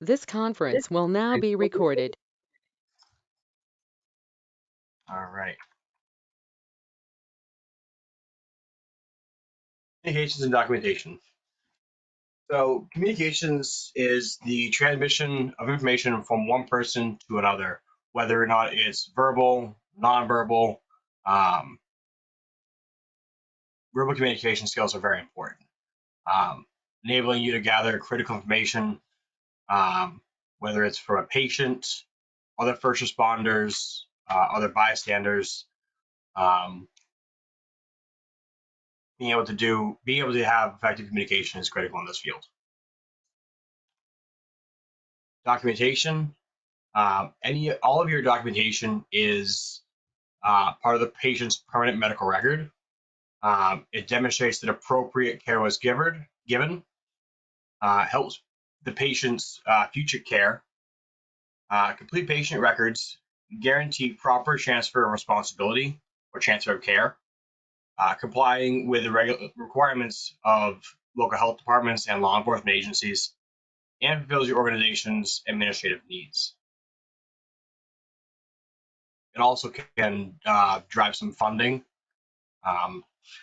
This conference will now be recorded. All right. Communications and documentation. So communications is the transmission of information from one person to another, whether or not it's verbal, nonverbal. Um, Verbal communication skills are very important, enabling you to gather critical information, whether it's from a patient, other first responders, other bystanders. Um, being able to have effective communication is critical in this field. Documentation. All of your documentation is part of the patient's permanent medical record. It demonstrates that appropriate care was given, helps the patient's future care, complete patient records, guarantee proper transfer of responsibility or transfer of care, complying with the requirements of local health departments and law enforcement agencies, and fulfills your organization's administrative needs. It also can drive some funding.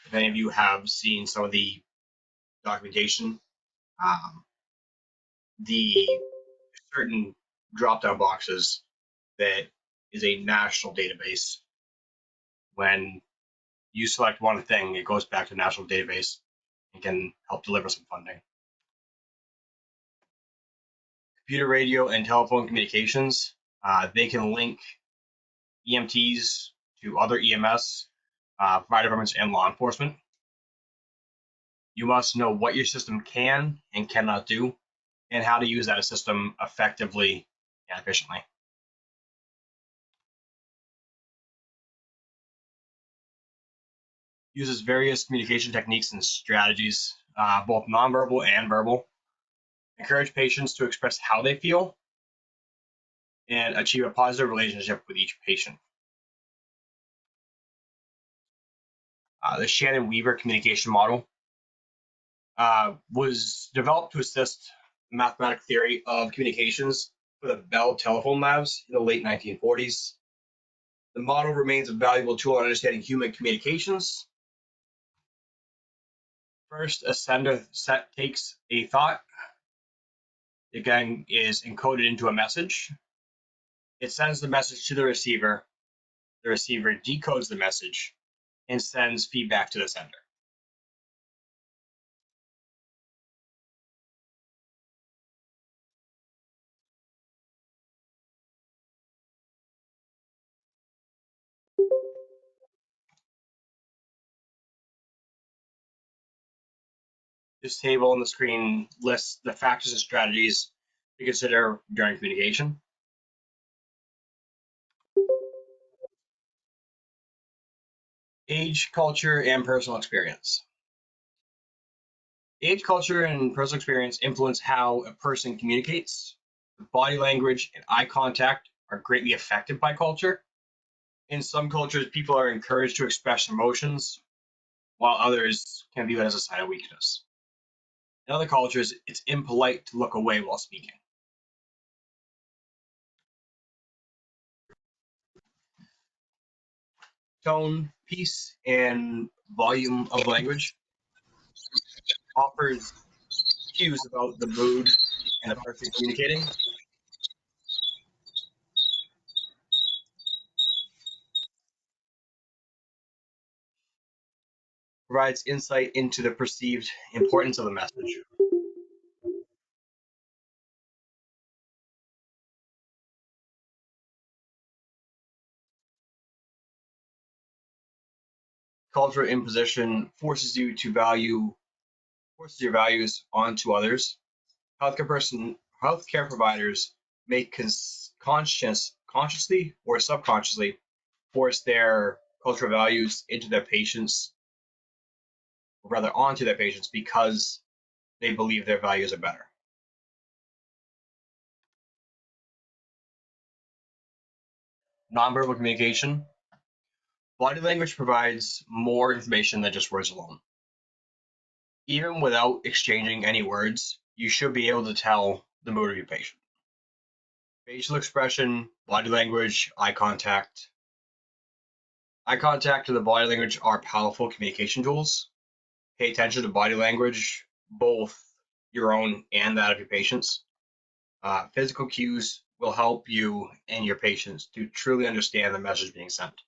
If any of you have seen some of the documentation, the certain drop-down boxes that is a national database. When you select one thing, it goes back to the national database and can help deliver some funding. Computer, radio, and telephone communications, they can link EMTs to other EMS, fire departments, and law enforcement. You must know what your system can and cannot do, and how to use that system effectively and efficiently. Uses various communication techniques and strategies, both nonverbal and verbal. Encourage patients to express how they feel and achieve a positive relationship with each patient. The Shannon-Weaver communication model was developed to assist the mathematical theory of communications for the Bell telephone labs in the late 1940s. The model remains a valuable tool in understanding human communications. First, a sender takes a thought. It again is encoded into a message. It sends the message to the receiver. The receiver decodes the message and sends feedback to the sender. This table on the screen lists the factors and strategies to consider during communication. Age, culture, and personal experience. Age, culture, and personal experience influence how a person communicates. Body language and eye contact are greatly affected by culture. In some cultures, people are encouraged to express emotions, while others can view it as a sign of weakness. In other cultures, it's impolite to look away while speaking. Tone, pace, and volume of language offers cues about the mood and the person communicating. Provides insight into the perceived importance of the message. Cultural imposition forces your values onto others. Healthcare providers may consciously or subconsciously force their cultural values into their patients, or rather onto their patients, because they believe their values are better. Nonverbal communication. Body language provides more information than just words alone. Even without exchanging any words, you should be able to tell the mood of your patient. Facial expression, body language, eye contact. Eye contact and the body language are powerful communication tools. Pay attention to body language, both your own and that of your patients. Physical cues will help you and your patients to truly understand the message being sent.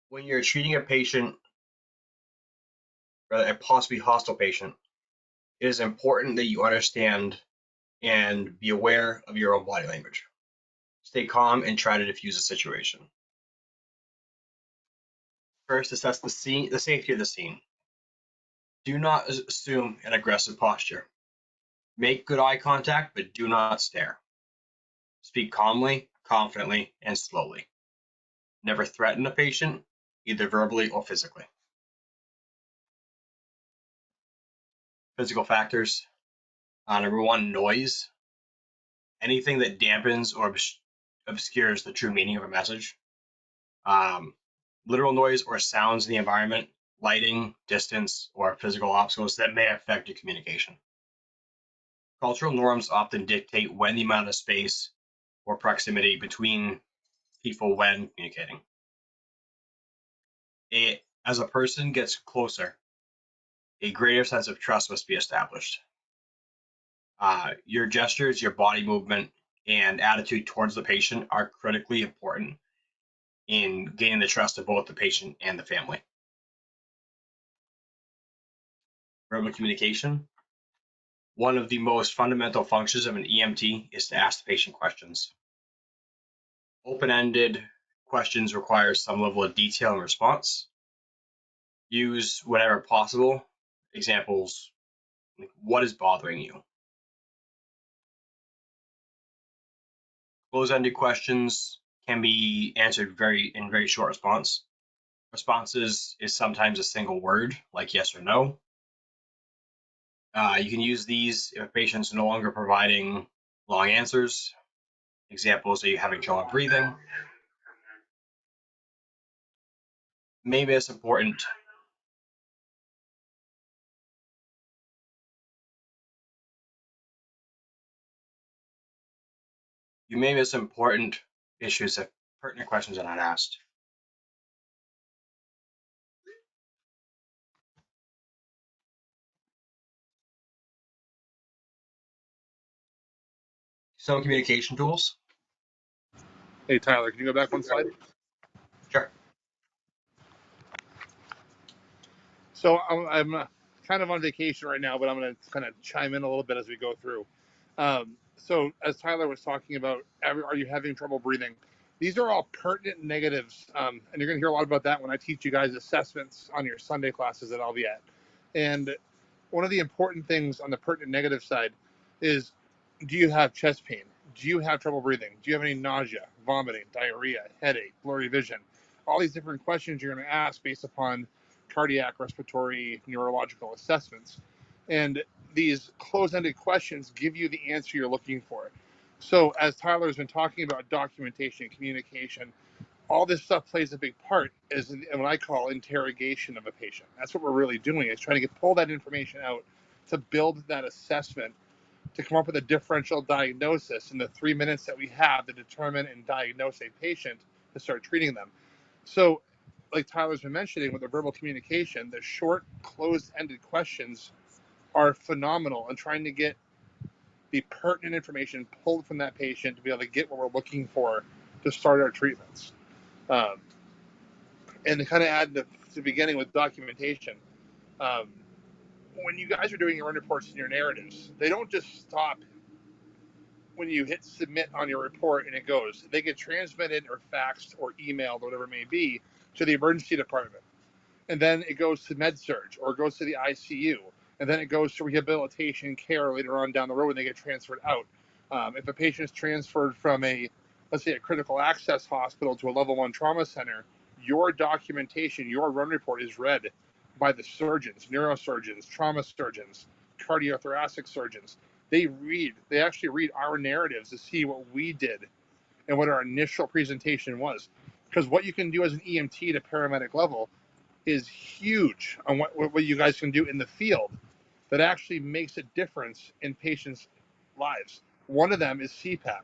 When you're treating a patient, or a possibly hostile patient, it is important that you understand and be aware of your own body language. Stay calm and try to diffuse the situation. First, assess the safety of the scene. Do not assume an aggressive posture. Make good eye contact, but do not stare. Speak calmly, confidently, and slowly. Never threaten a patient, either verbally or physically. Physical factors. Number one, noise. Anything that dampens or obscures the true meaning of a message. Literal noise or sounds in the environment, lighting, distance, or physical obstacles that may affect your communication. Cultural norms often dictate when the amount of space or proximity between people when communicating. As a person gets closer, a greater sense of trust must be established. Your gestures, your body movement, and attitude towards the patient are critically important in gaining the trust of both the patient and the family. Verbal communication. One of the most fundamental functions of an EMT is to ask the patient questions. Open-ended questions require some level of detail and response. Use whenever possible. Examples, like, what is bothering you? Close-ended questions can be answered in very short response. Responses is sometimes a single word, like yes or no. You can use these if a patient's no longer providing long answers. Examples, are you having trouble breathing? Maybe it's important. You may miss important issues if pertinent questions are not asked. Some communication tools. Hey, Tyler, can you go back one slide? Sure. So I'm kind of on vacation right now, but I'm going to kind of chime in a little bit as we go through. So as Tyler was talking about, are you having trouble breathing? These are all pertinent negatives, and you're going to hear a lot about that when I teach you guys assessments on your Sunday classes that I'll be at. And one of the important things on the pertinent negative side is, do you have chest pain? Do you have trouble breathing? Do you have any nausea, vomiting, diarrhea, headache, blurry vision? All these different questions you're going to ask based upon cardiac, respiratory, neurological assessments. And these closed-ended questions give you the answer you're looking for. So as Tyler's been talking about documentation, communication, all this stuff plays a big part is in what I call interrogation of a patient. That's what we're really doing, is trying to pull that information out to build that assessment, to come up with a differential diagnosis in the 3 minutes that we have to determine and diagnose a patient to start treating them. So like Tyler's been mentioning with the verbal communication, the short, closed-ended questions are phenomenal in trying to get the pertinent information pulled from that patient to be able to get what we're looking for to start our treatments. And to kind of add to the beginning with documentation, when you guys are doing your reports and your narratives, they don't just stop when you hit submit on your report and it goes. They get transmitted or faxed or emailed, or whatever it may be, to the emergency department. And then it goes to med surg, or it goes to the ICU, and then it goes to rehabilitation care later on down the road when they get transferred out. If a patient is transferred from let's say a critical access hospital to a level 1 trauma center, your documentation, your run report is read by the surgeons, neurosurgeons, trauma surgeons, cardiothoracic surgeons. They actually read our narratives to see what we did and what our initial presentation was. Because what you can do as an EMT to paramedic level is huge on what you guys can do in the field that actually makes a difference in patients lives. One of them is CPAP.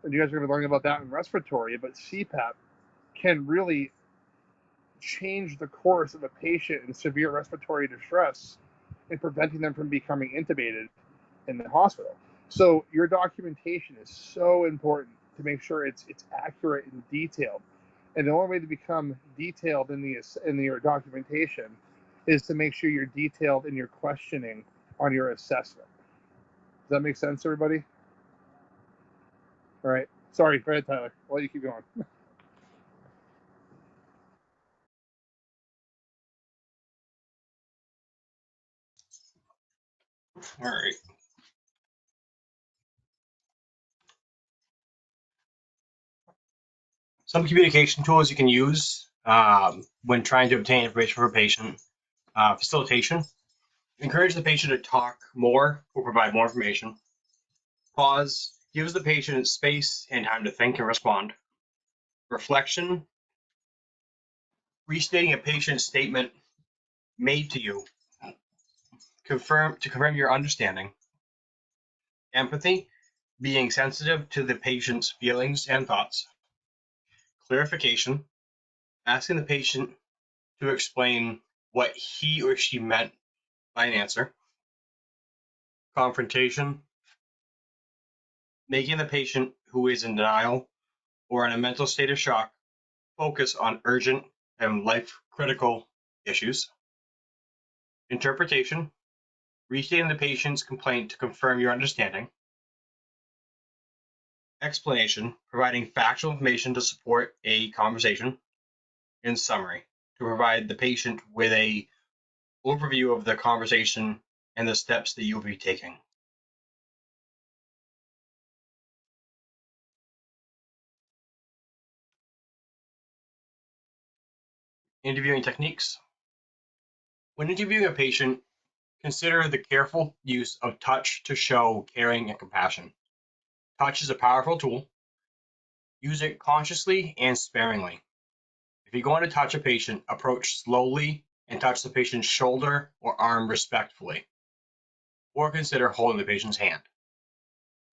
And you guys are going to be learning about that in respiratory, but CPAP can really change the course of a patient in severe respiratory distress and preventing them from becoming intubated in the hospital. So your documentation is so important to make sure it's accurate and detailed. And the only way to become detailed in your documentation is to make sure you're detailed in your questioning on your assessment. Does that make sense, everybody? All right. Sorry, go ahead, Tyler. I'll let you keep going. All right. Some communication tools you can use when trying to obtain information from a patient. Facilitation. Encourage the patient to talk more or provide more information. Pause. Gives the patient space and time to think and respond. Reflection. Restating a patient's statement made to you. Confirm your understanding. Empathy. Being sensitive to the patient's feelings and thoughts. Clarification. Asking the patient to explain what he or she meant by an answer. Confrontation. Making the patient who is in denial or in a mental state of shock focus on urgent and life-critical issues. Interpretation. Restating the patient's complaint to confirm your understanding. Explanation. Providing factual information to support a conversation. In summary, to provide the patient with an overview of the conversation and the steps that you'll be taking. Interviewing techniques. When interviewing a patient, consider the careful use of touch to show caring and compassion. Touch is a powerful tool. Use it consciously and sparingly. If you're going to touch a patient, approach slowly and touch the patient's shoulder or arm respectfully, or consider holding the patient's hand.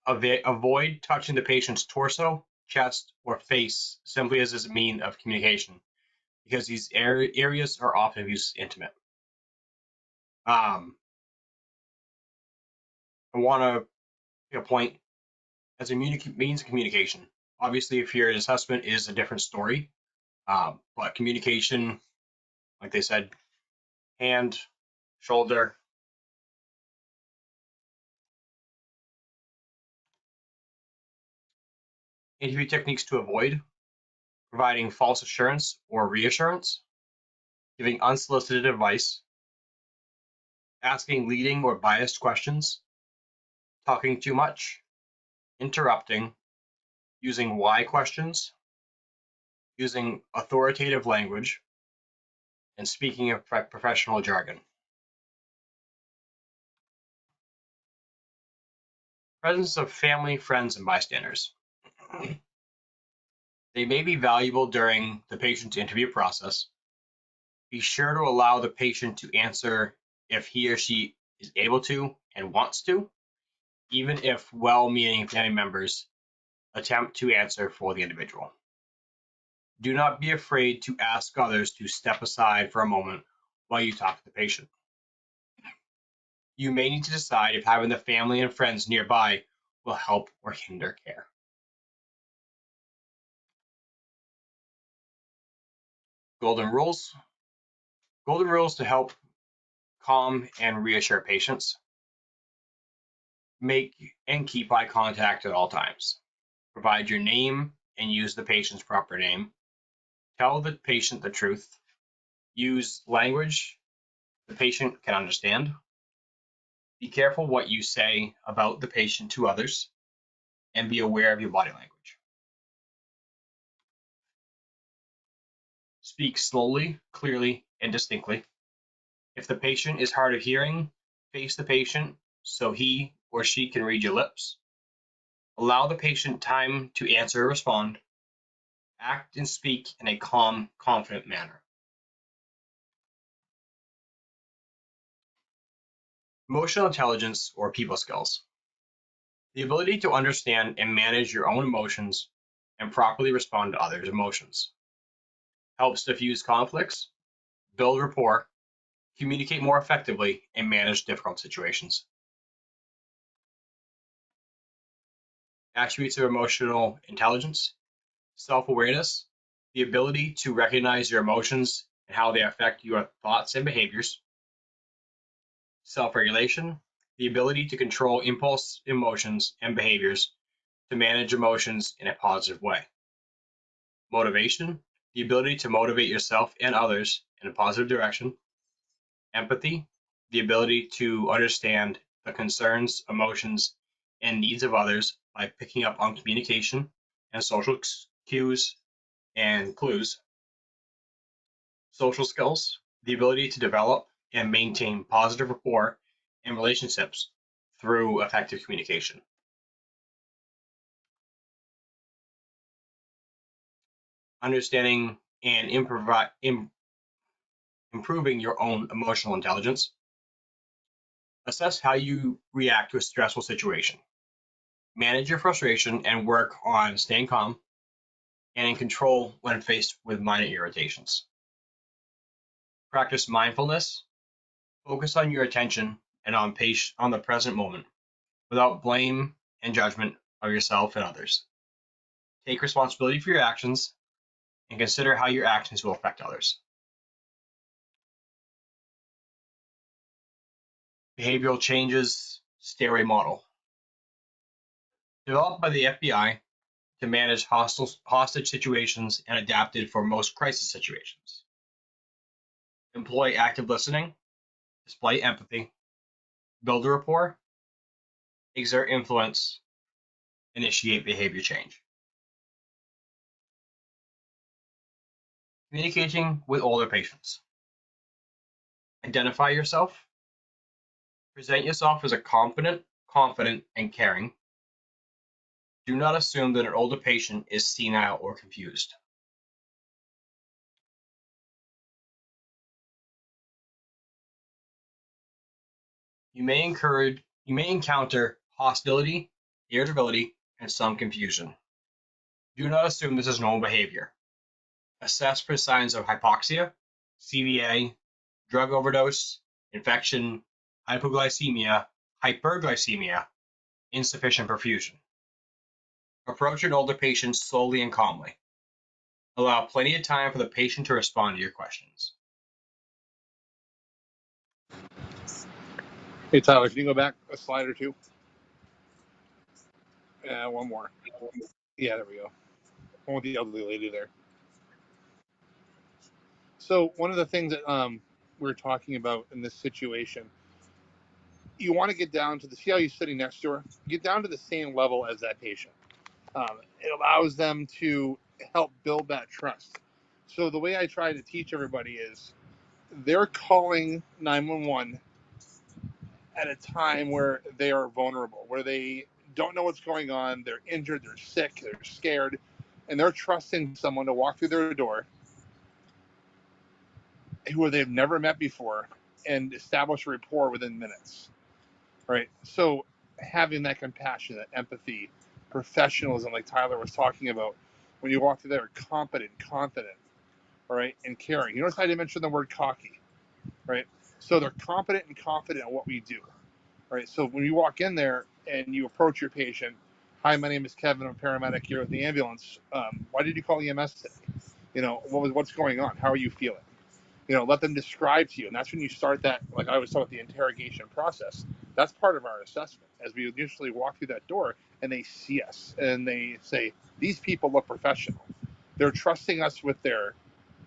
Avoid touching the patient's torso, chest, or face simply as a means of communication, because these areas are often used intimate. I want to make a point as a means of communication. Obviously, if your assessment is a different story, but communication, like they said, hand, shoulder. Interview techniques to avoid: providing false assurance or reassurance, giving unsolicited advice, asking leading or biased questions, talking too much, interrupting, using why questions, using authoritative language, and speaking of professional jargon. Presence of family, friends, and bystanders. They may be valuable during the patient's interview process. Be sure to allow the patient to answer if he or she is able to and wants to, even if well-meaning family members attempt to answer for the individual. Do not be afraid to ask others to step aside for a moment while you talk to the patient. You may need to decide if having the family and friends nearby will help or hinder care. Golden rules. Golden rules to help calm and reassure patients. Make and keep eye contact at all times. Provide your name and use the patient's proper name. Tell the patient the truth. Use language the patient can understand. Be careful what you say about the patient to others, and be aware of your body language. Speak slowly, clearly, and distinctly. If the patient is hard of hearing, face the patient so he or she can read your lips. Allow the patient time to answer or respond. Act and speak in a calm, confident manner. Emotional intelligence or people skills. The ability to understand and manage your own emotions and properly respond to others' emotions. Helps diffuse conflicts, build rapport, communicate more effectively, and manage difficult situations. Attributes of emotional intelligence: self-awareness, the ability to recognize your emotions and how they affect your thoughts and behaviors. Self-regulation, the ability to control impulse emotions and behaviors to manage emotions in a positive way. Motivation, the ability to motivate yourself and others in a positive direction. Empathy, the ability to understand the concerns, emotions, and needs of others by picking up on communication and social cues and clues. Social skills, the ability to develop and maintain positive rapport and relationships through effective communication. Understanding and improving your own emotional intelligence. Assess how you react to a stressful situation. Manage your frustration and work on staying calm and in control when faced with minor irritations. Practice mindfulness. Focus on your attention and on the present moment without blame and judgment of yourself and others. Take responsibility for your actions and consider how your actions will affect others. Behavioral changes stairway model. Developed by the FBI to manage hostage situations and adapted for most crisis situations. Employ active listening, display empathy, build a rapport, exert influence, initiate behavior change. Communicating with older patients. Identify yourself. Present yourself as a confident, and caring. Do not assume that an older patient is senile or confused. You may encounter hostility, irritability, and some confusion. Do not assume this is normal behavior. Assess for signs of hypoxia, CVA, drug overdose, infection, hypoglycemia, hyperglycemia, insufficient perfusion. Approach an older patient slowly and calmly. Allow plenty of time for the patient to respond to your questions. Hey, Tyler, can you go back a slide or two? One more. Yeah, there we go. One with the elderly lady there. So one of the things that we were talking about in this situation, you want to get down to see how you're sitting next to her, get down to the same level as that patient. It allows them to help build that trust. So the way I try to teach everybody is they're calling 911 at a time where they are vulnerable, where they don't know what's going on, they're injured, they're sick, they're scared, and they're trusting someone to walk through their door who they've never met before and establish a rapport within minutes, right? So having that compassion, that empathy, professionalism, like Tyler was talking about, when you walk through there, competent, confident, all right, and caring. You notice I didn't mention the word cocky, right? So they're competent and confident in what we do, right? So when you walk in there and you approach your patient, hi, my name is Kevin, I'm a paramedic here at the ambulance. Why did you call EMS today? You know, what's going on? How are you feeling? You know, let them describe to you. And that's when you start that, like I always talk about the interrogation process. That's part of our assessment as we initially walk through that door and they see us and they say, these people look professional. They're trusting us with their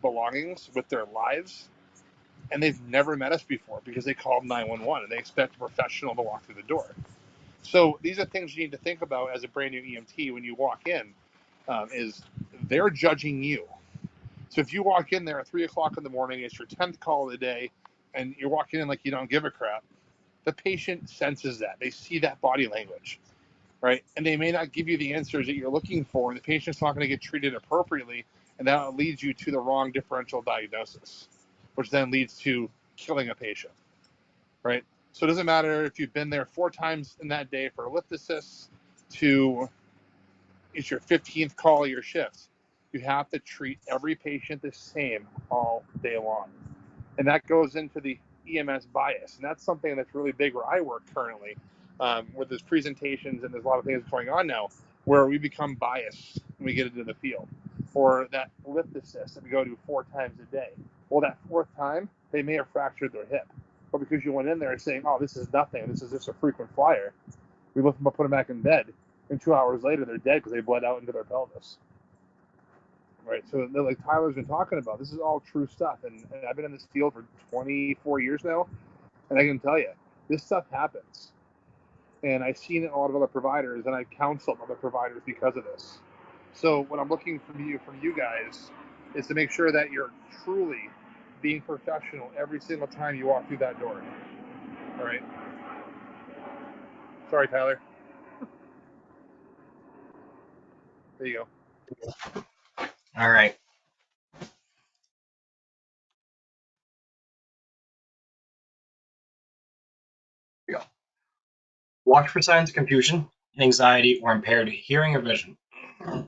belongings, with their lives, and they've never met us before because they called 911 and they expect a professional to walk through the door. So these are things you need to think about as a brand new EMT when you walk in, is they're judging you. So if you walk in there at 3 o'clock in the morning, it's your 10th call of the day, and you're walking in like you don't give a crap, the patient senses that. They see that body language, right? And they may not give you the answers that you're looking for, and the patient's not going to get treated appropriately, and that leads you to the wrong differential diagnosis, which then leads to killing a patient, right? So it doesn't matter if you've been there 4 times in that day for a lift assist to it's your 15th call of your shift. You have to treat every patient the same all day long. And that goes into the EMS bias. And that's something that's really big where I work currently, where there's presentations and there's a lot of things going on now where we become biased when we get into the field. Or that lift assist that we go to 4 times a day. Well, that 4th time, they may have fractured their hip. But because you went in there saying, oh, this is nothing, this is just a frequent flyer, we lift them up, put them back in bed, and 2 hours later, they're dead because they bled out into their pelvis. Right, so like Tyler's been talking about, this is all true stuff, and I've been in this field for 24 years now, and I can tell you, this stuff happens. And I've seen it in a lot of other providers, and I've counseled other providers because of this. So what I'm looking from you guys is to make sure that you're truly being professional every single time you walk through that door. All right. Sorry, Tyler. There you go. All right. Here we go. Watch for signs of confusion, anxiety, or impaired hearing or vision. I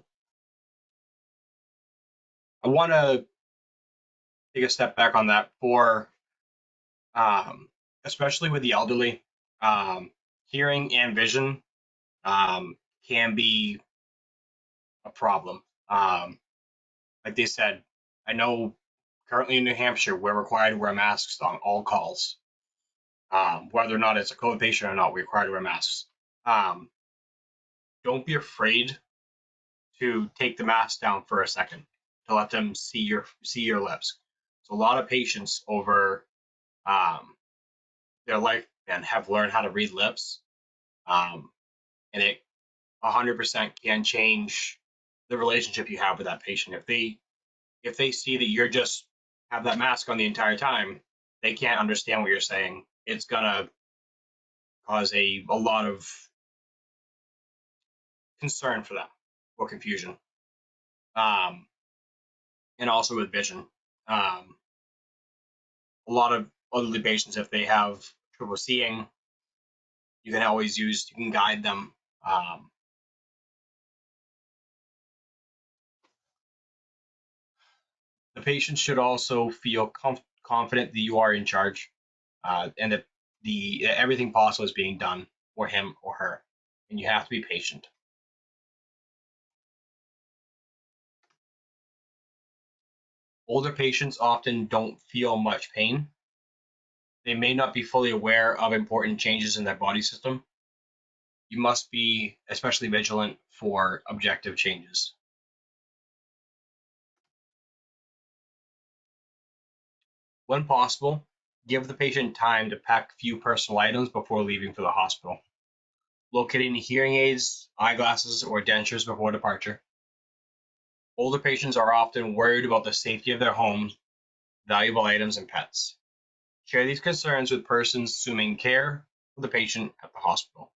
want to take a step back on that for, especially with the elderly, hearing and vision can be a problem. Like they said, I know currently in New Hampshire, we're required to wear masks on all calls. Whether or not it's a COVID patient or not, we're required to wear masks. Don't be afraid to take the mask down for a second to let them see your lips. So a lot of patients over their life and have learned how to read lips, and it 100% can change the relationship you have with that patient. If they see that you're just have that mask on the entire time, they can't understand what you're saying. It's gonna cause a lot of concern for them or confusion. And also with vision. A lot of elderly patients, if they have trouble seeing, you can guide them. The patient should also feel confident that you are in charge, and that everything possible is being done for him or her, and you have to be patient. Older patients often don't feel much pain. They may not be fully aware of important changes in their body system. You must be especially vigilant for objective changes. When possible, give the patient time to pack few personal items before leaving for the hospital. Locating hearing aids, eyeglasses, or dentures before departure. Older patients are often worried about the safety of their homes, valuable items, and pets. Share these concerns with persons assuming care for the patient at the hospital.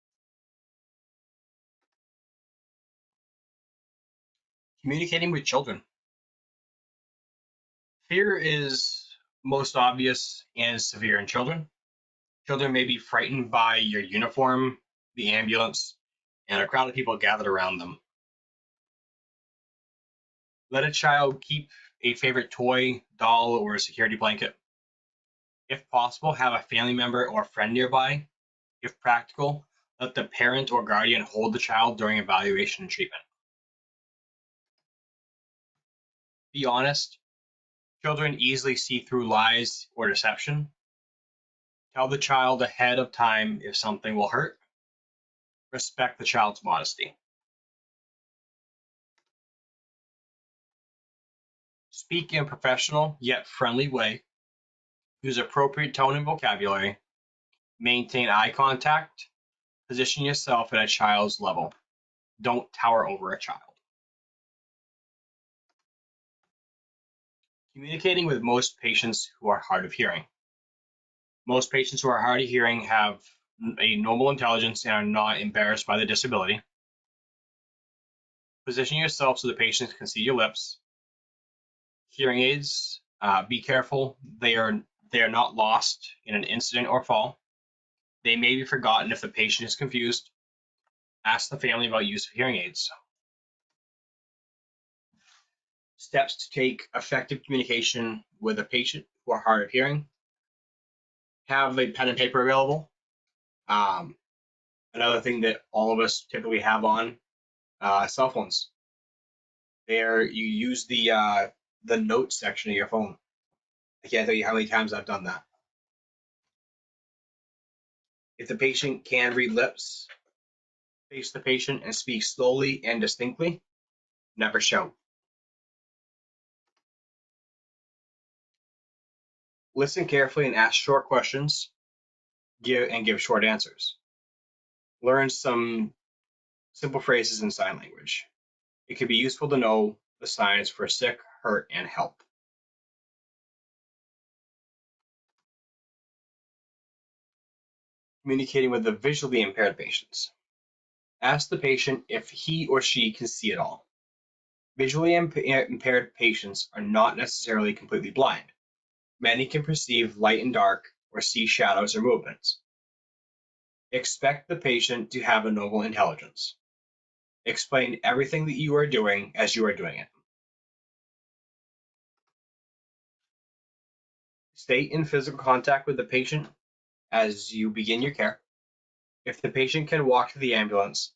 Communicating with children. Fear is most obvious and severe in children. Children may be frightened by your uniform, the ambulance, and a crowd of people gathered around them. Let a child keep a favorite toy, doll, or a security blanket. If possible, have a family member or friend nearby. If practical, let the parent or guardian hold the child during evaluation and treatment. Be honest. Children easily see through lies or deception. Tell the child ahead of time if something will hurt. Respect the child's modesty. Speak in a professional yet friendly way. Use appropriate tone and vocabulary. Maintain eye contact. Position yourself at a child's level. Don't tower over a child. Communicating with most patients who are hard of hearing. Most patients who are hard of hearing have a normal intelligence and are not embarrassed by the disability. Position yourself so the patient can see your lips. Hearing aids, be careful. They are not lost in an incident or fall. They may be forgotten if the patient is confused. Ask the family about use of hearing aids. Steps to take effective communication with a patient who are hard of hearing. Have a pen and paper available. Another thing that all of us typically have on cell phones. There, you use the notes section of your phone. I can't tell you how many times I've done that. If the patient can read lips, face the patient and speak slowly and distinctly. Never shout. Listen carefully and ask short questions. Give short answers. Learn some simple phrases in sign language. It can be useful to know the signs for sick, hurt, and help. Communicating with the visually impaired patients. Ask the patient if he or she can see at all. Visually impaired patients are not necessarily completely blind. Many can perceive light and dark or see shadows or movements. Expect the patient to have a normal intelligence. Explain everything that you are doing as you are doing it. Stay in physical contact with the patient as you begin your care. If the patient can walk to the ambulance,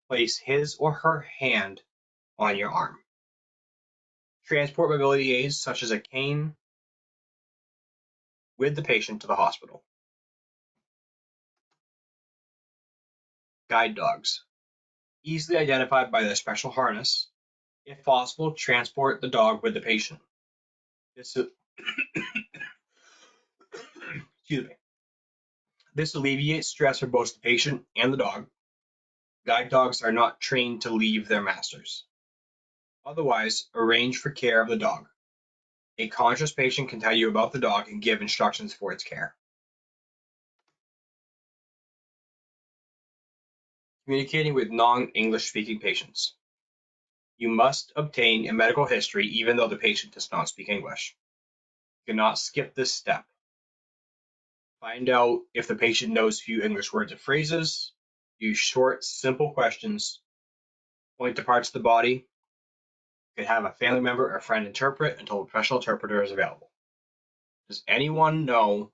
place his or her hand on your arm. Transport mobility aids such as a cane with the patient to the hospital. Guide dogs. Easily identified by their special harness. If possible, transport the dog with the patient. Excuse me. This alleviates stress for both the patient and the dog. Guide dogs are not trained to leave their masters. Otherwise, arrange for care of the dog. A conscious patient can tell you about the dog and give instructions for its care. Communicating with non-English speaking patients. You must obtain a medical history even though the patient does not speak English. You cannot skip this step. Find out if the patient knows a few English words or phrases. Use short, simple questions. Point to parts of the body. You could have a family member or friend interpret until a professional interpreter is available. Does anyone know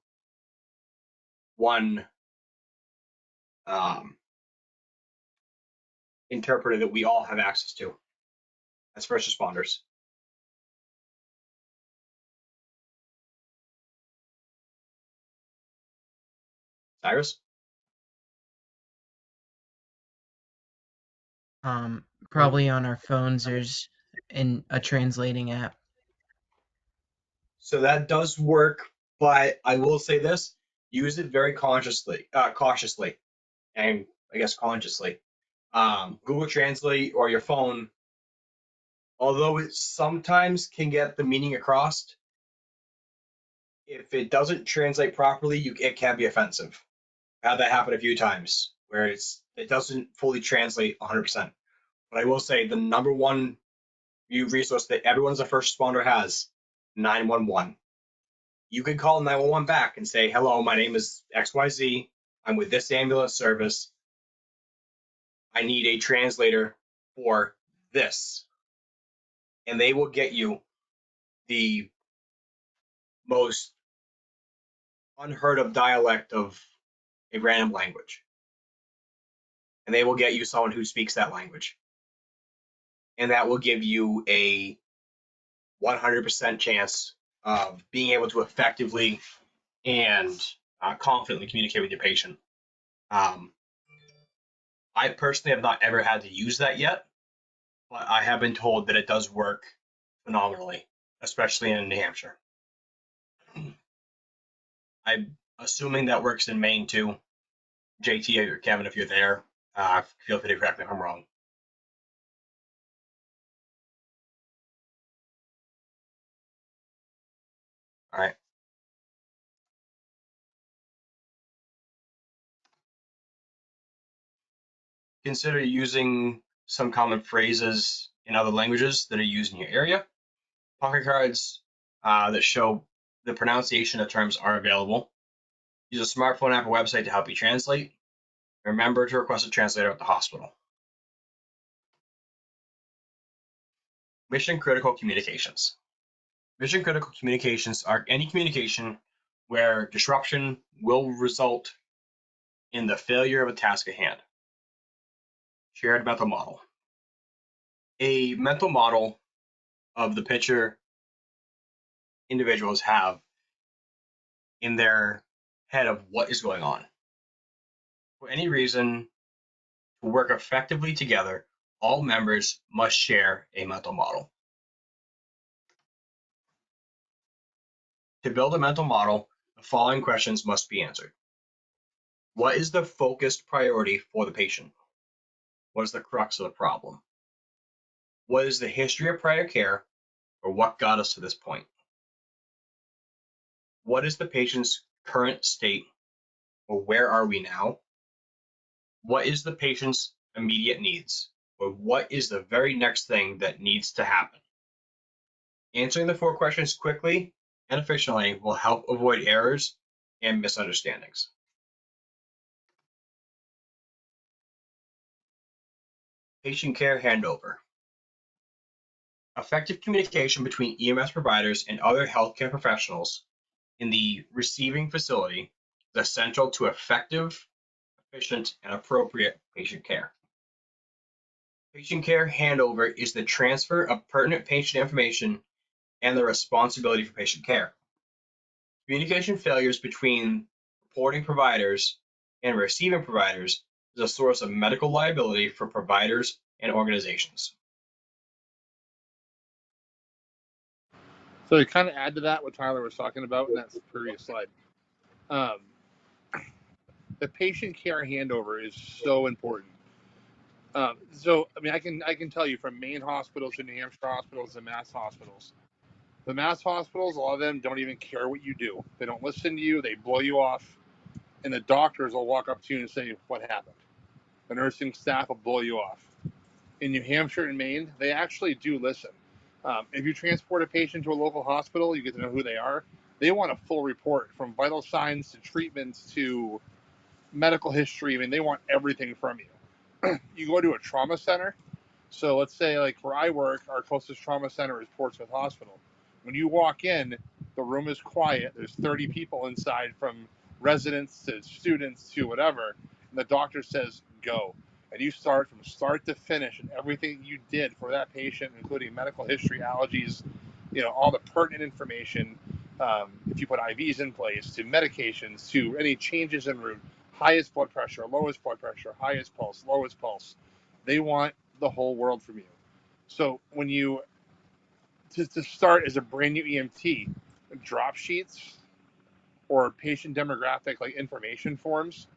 one interpreter that we all have access to as first responders? Cyrus? Probably on our phones, there's a translating app. So that does work, but I will say this: use it very cautiously, and I guess consciously. Google Translate or your phone, although it sometimes can get the meaning across, if it doesn't translate properly, it can be offensive. I've had that happen a few times where it doesn't fully translate 100%. But I will say the number one resource that everyone as a first responder has, 911. You can call 911 back and say, hello, my name is XYZ. I'm with this ambulance service. I need a translator for this. And they will get you the most unheard of dialect of a random language. And they will get you someone who speaks that language. And that will give you a 100% chance of being able to effectively and confidently communicate with your patient. I personally have not ever had to use that yet, but I have been told that it does work phenomenally, especially in New Hampshire. I'm assuming that works in Maine too. JT or Kevin, if you're there, feel free to correct me if I'm wrong. All right. Consider using some common phrases in other languages that are used in your area. Pocket cards that show the pronunciation of terms are available. Use a smartphone app or website to help you translate. Remember to request a translator at the hospital. Mission critical communications. Mission critical communications are any communication where disruption will result in the failure of a task at hand. Shared mental model. A mental model of the picture individuals have in their head of what is going on. For any reason to work effectively together, all members must share a mental model. To build a mental model, the following questions must be answered. What is the focused priority for the patient? What is the crux of the problem? What is the history of prior care, or what got us to this point? What is the patient's current state, or where are we now? What is the patient's immediate needs, or what is the very next thing that needs to happen? Answering the 4 questions quickly and efficiently will help avoid errors and misunderstandings. Patient care handover. Effective communication between EMS providers and other healthcare professionals in the receiving facility is essential to effective, efficient, and appropriate patient care. Patient care handover is the transfer of pertinent patient information and the responsibility for patient care. Communication failures between reporting providers and receiving providers is a source of medical liability for providers and organizations. So to kind of add to that, what Tyler was talking about in that previous slide, the patient care handover is so important. So I mean, I can tell you from Maine hospitals to New Hampshire hospitals and Mass hospitals. The Mass hospitals, a lot of them don't even care what you do. They don't listen to you. They blow you off, and the doctors will walk up to you and say, "What happened?" The nursing staff will blow you off. In New Hampshire and Maine, they actually do listen. If you transport a patient to a local hospital, you get to know who they are. They want a full report from vital signs to treatments to medical history. I mean, they want everything from you. You go to a trauma center. So let's say, like where I work, our closest trauma center is Portsmouth Hospital. When you walk in, the room is quiet. There's 30 people inside, from residents to students to whatever. And the doctor says, go. And you start from start to finish, and everything you did for that patient, including medical history, allergies, all the pertinent information. If you put IVs in place, to medications, to any changes en route, highest blood pressure, lowest blood pressure, highest pulse, lowest pulse. They want the whole world from you. So when you to start as a brand new EMT, drop sheets or patient demographic like information forms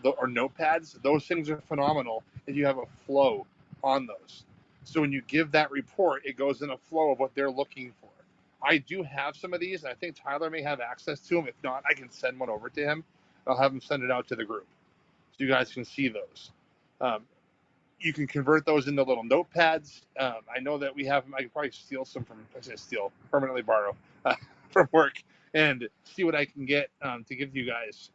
or notepads, those things are phenomenal if you have a flow on those. So when you give that report, it goes in a flow of what they're looking for. I do have some of these, and I think Tyler may have access to them. If not, I can send one over to him. I'll have him send it out to the group so you guys can see those. You can convert those into little notepads. I know that we have them. I can probably steal some from, permanently borrow from work and see what I can get to give to you guys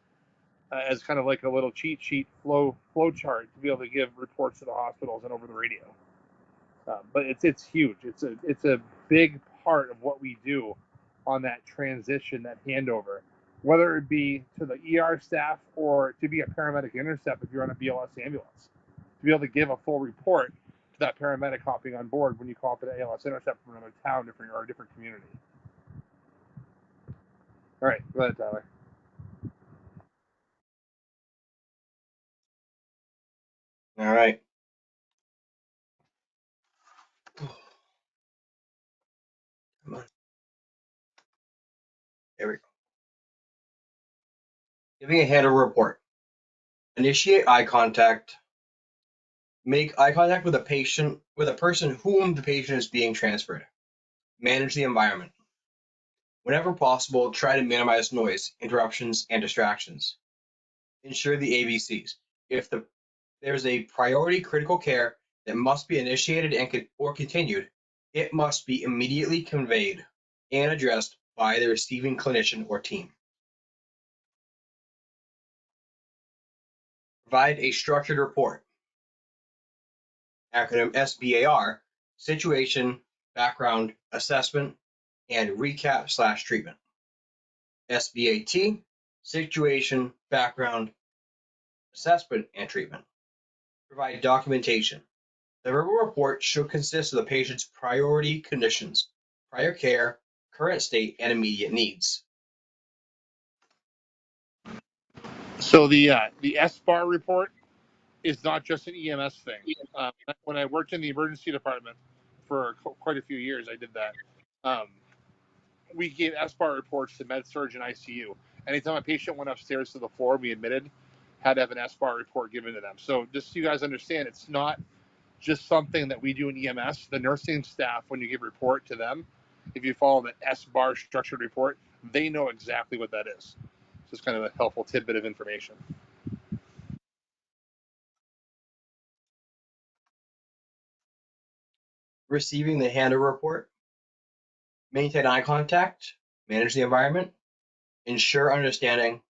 as kind of like a little cheat sheet flow chart to be able to give reports to the hospitals and over the radio. But it's huge. It's a big part of what we do on that transition, that handover, whether it be to the ER staff or to be a paramedic intercept if you're on a BLS ambulance, to be able to give a full report to that paramedic hopping on board when you call up an ALS intercept from another town or a different community. All right, go ahead, Tyler. All right. Come on. There we go. Giving a handover report. Initiate eye contact. Make eye contact with a person whom the patient is being transferred. Manage the environment. Whenever possible, try to minimize noise, interruptions, and distractions. Ensure the ABCs. If there's a priority critical care that must be initiated or continued, it must be immediately conveyed and addressed by the receiving clinician or team. Provide a structured report. Acronym SBAR, situation, background, assessment, and recap/treatment. SBAT, situation, background, assessment, and treatment. Provide documentation. The verbal report should consist of the patient's priority conditions, prior care, current state, and immediate needs. So the SBAR report is not just an EMS thing. When I worked in the emergency department for quite a few years, I did that. We gave SBAR reports to med surg and ICU. Anytime a patient went upstairs to the floor, we admitted, had to have an SBAR report given to them. So just so you guys understand, it's not just something that we do in EMS. The nursing staff, when you give a report to them, if you follow the SBAR structured report, they know exactly what that is. Just kind of a helpful tidbit of information. Receiving the handover report. Maintain eye contact, manage the environment, ensure understanding,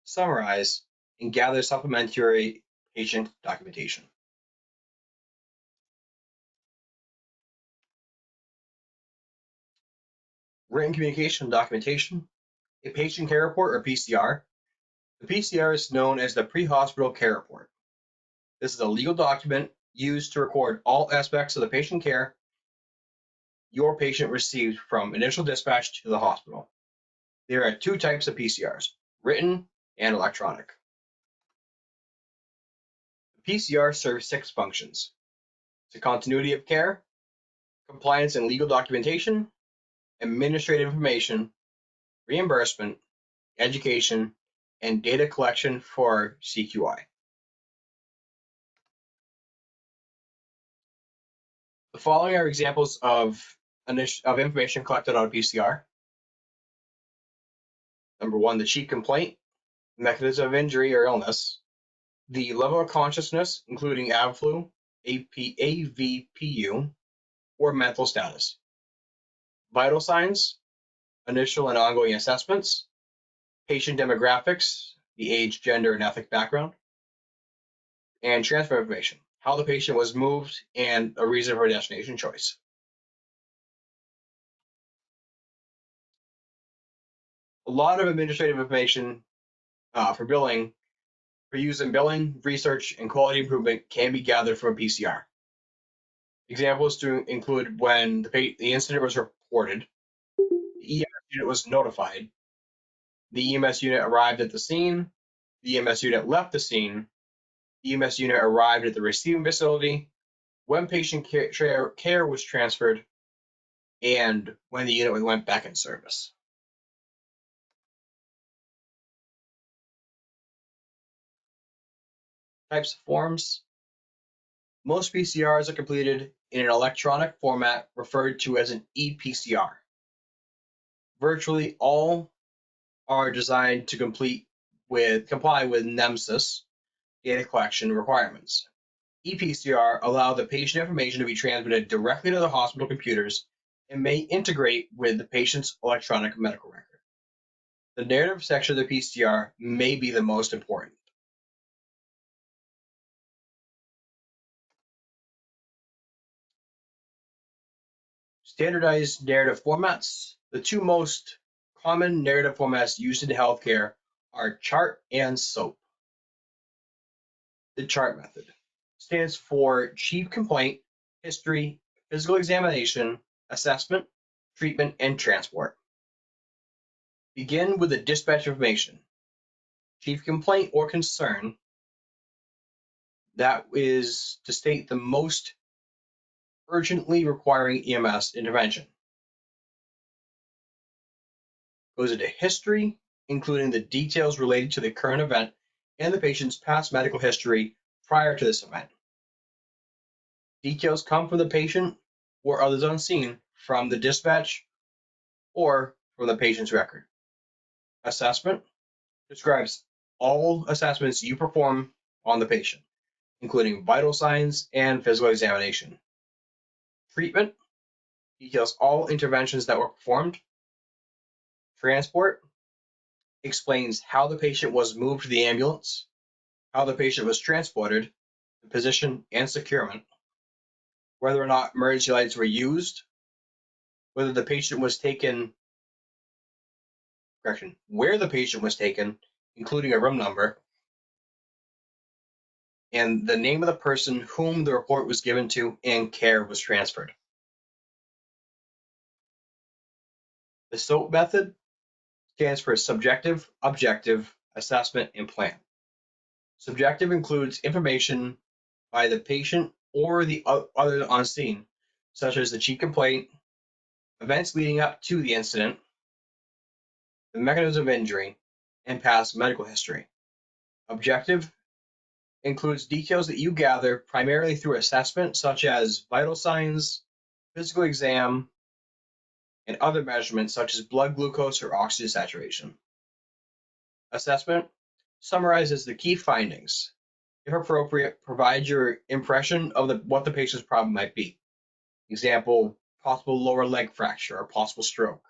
summarize, and gather supplementary patient documentation. Written communication and documentation. A patient care report, or PCR. The PCR is known as the pre-hospital care report. This is a legal document used to record all aspects of the patient care your patient received from initial dispatch to the hospital. There are two types of PCRs, written and electronic. The PCR serves 6 functions: the continuity of care, compliance and legal documentation, administrative information, reimbursement, education, and data collection for CQI. The following are examples of information collected on a PCR. Number 1, the chief complaint, mechanism of injury or illness, the level of consciousness, including AVFLU, AVPU, or mental status. Vital signs, initial and ongoing assessments, patient demographics, the age, gender, and ethnic background, and transfer information, how the patient was moved, and a reason for destination choice. A lot of administrative information for billing, for use in billing, research, and quality improvement can be gathered from a PCR. Examples to include when the incident was reported, the EMS unit was notified, the EMS unit arrived at the scene, the EMS unit left the scene, the EMS unit arrived at the receiving facility, when patient care was transferred, and when the unit went back in service. Types of forms. Most PCRs are completed in an electronic format referred to as an ePCR. Virtually all are designed to comply with NEMSIS data collection requirements. ePCR allow the patient information to be transmitted directly to the hospital computers and may integrate with the patient's electronic medical record. The narrative section of the PCR may be the most important. Standardized narrative formats. The two most common narrative formats used in healthcare are chart and SOAP. The chart method stands for chief complaint, history, physical examination, assessment, treatment, and transport. Begin with the dispatch information. Chief complaint or concern, that is to state the most urgently requiring EMS intervention. Goes into history, including the details related to the current event and the patient's past medical history prior to this event. Details come from the patient or others on scene from the dispatch or from the patient's record. Assessment describes all assessments you perform on the patient, including vital signs and physical examination. Treatment details all interventions that were performed. Transport explains how the patient was moved to the ambulance. how the patient was transported, the position and securement, whether or not emergency lights were used, whether the patient was taken, where the patient was taken, including a room number, and the name of the person whom the report was given to and care was transferred. The SOAP method stands for subjective, objective, assessment, and plan. Subjective includes information by the patient or the others on scene, such as the chief complaint, events leading up to the incident, the mechanism of injury, and past medical history. Objective includes details that you gather primarily through assessment, such as vital signs, physical exam, and other measurements such as blood glucose or oxygen saturation. Assessment summarizes the key findings. If appropriate, provide your impression of what the patient's problem might be. Example, possible lower leg fracture or possible stroke.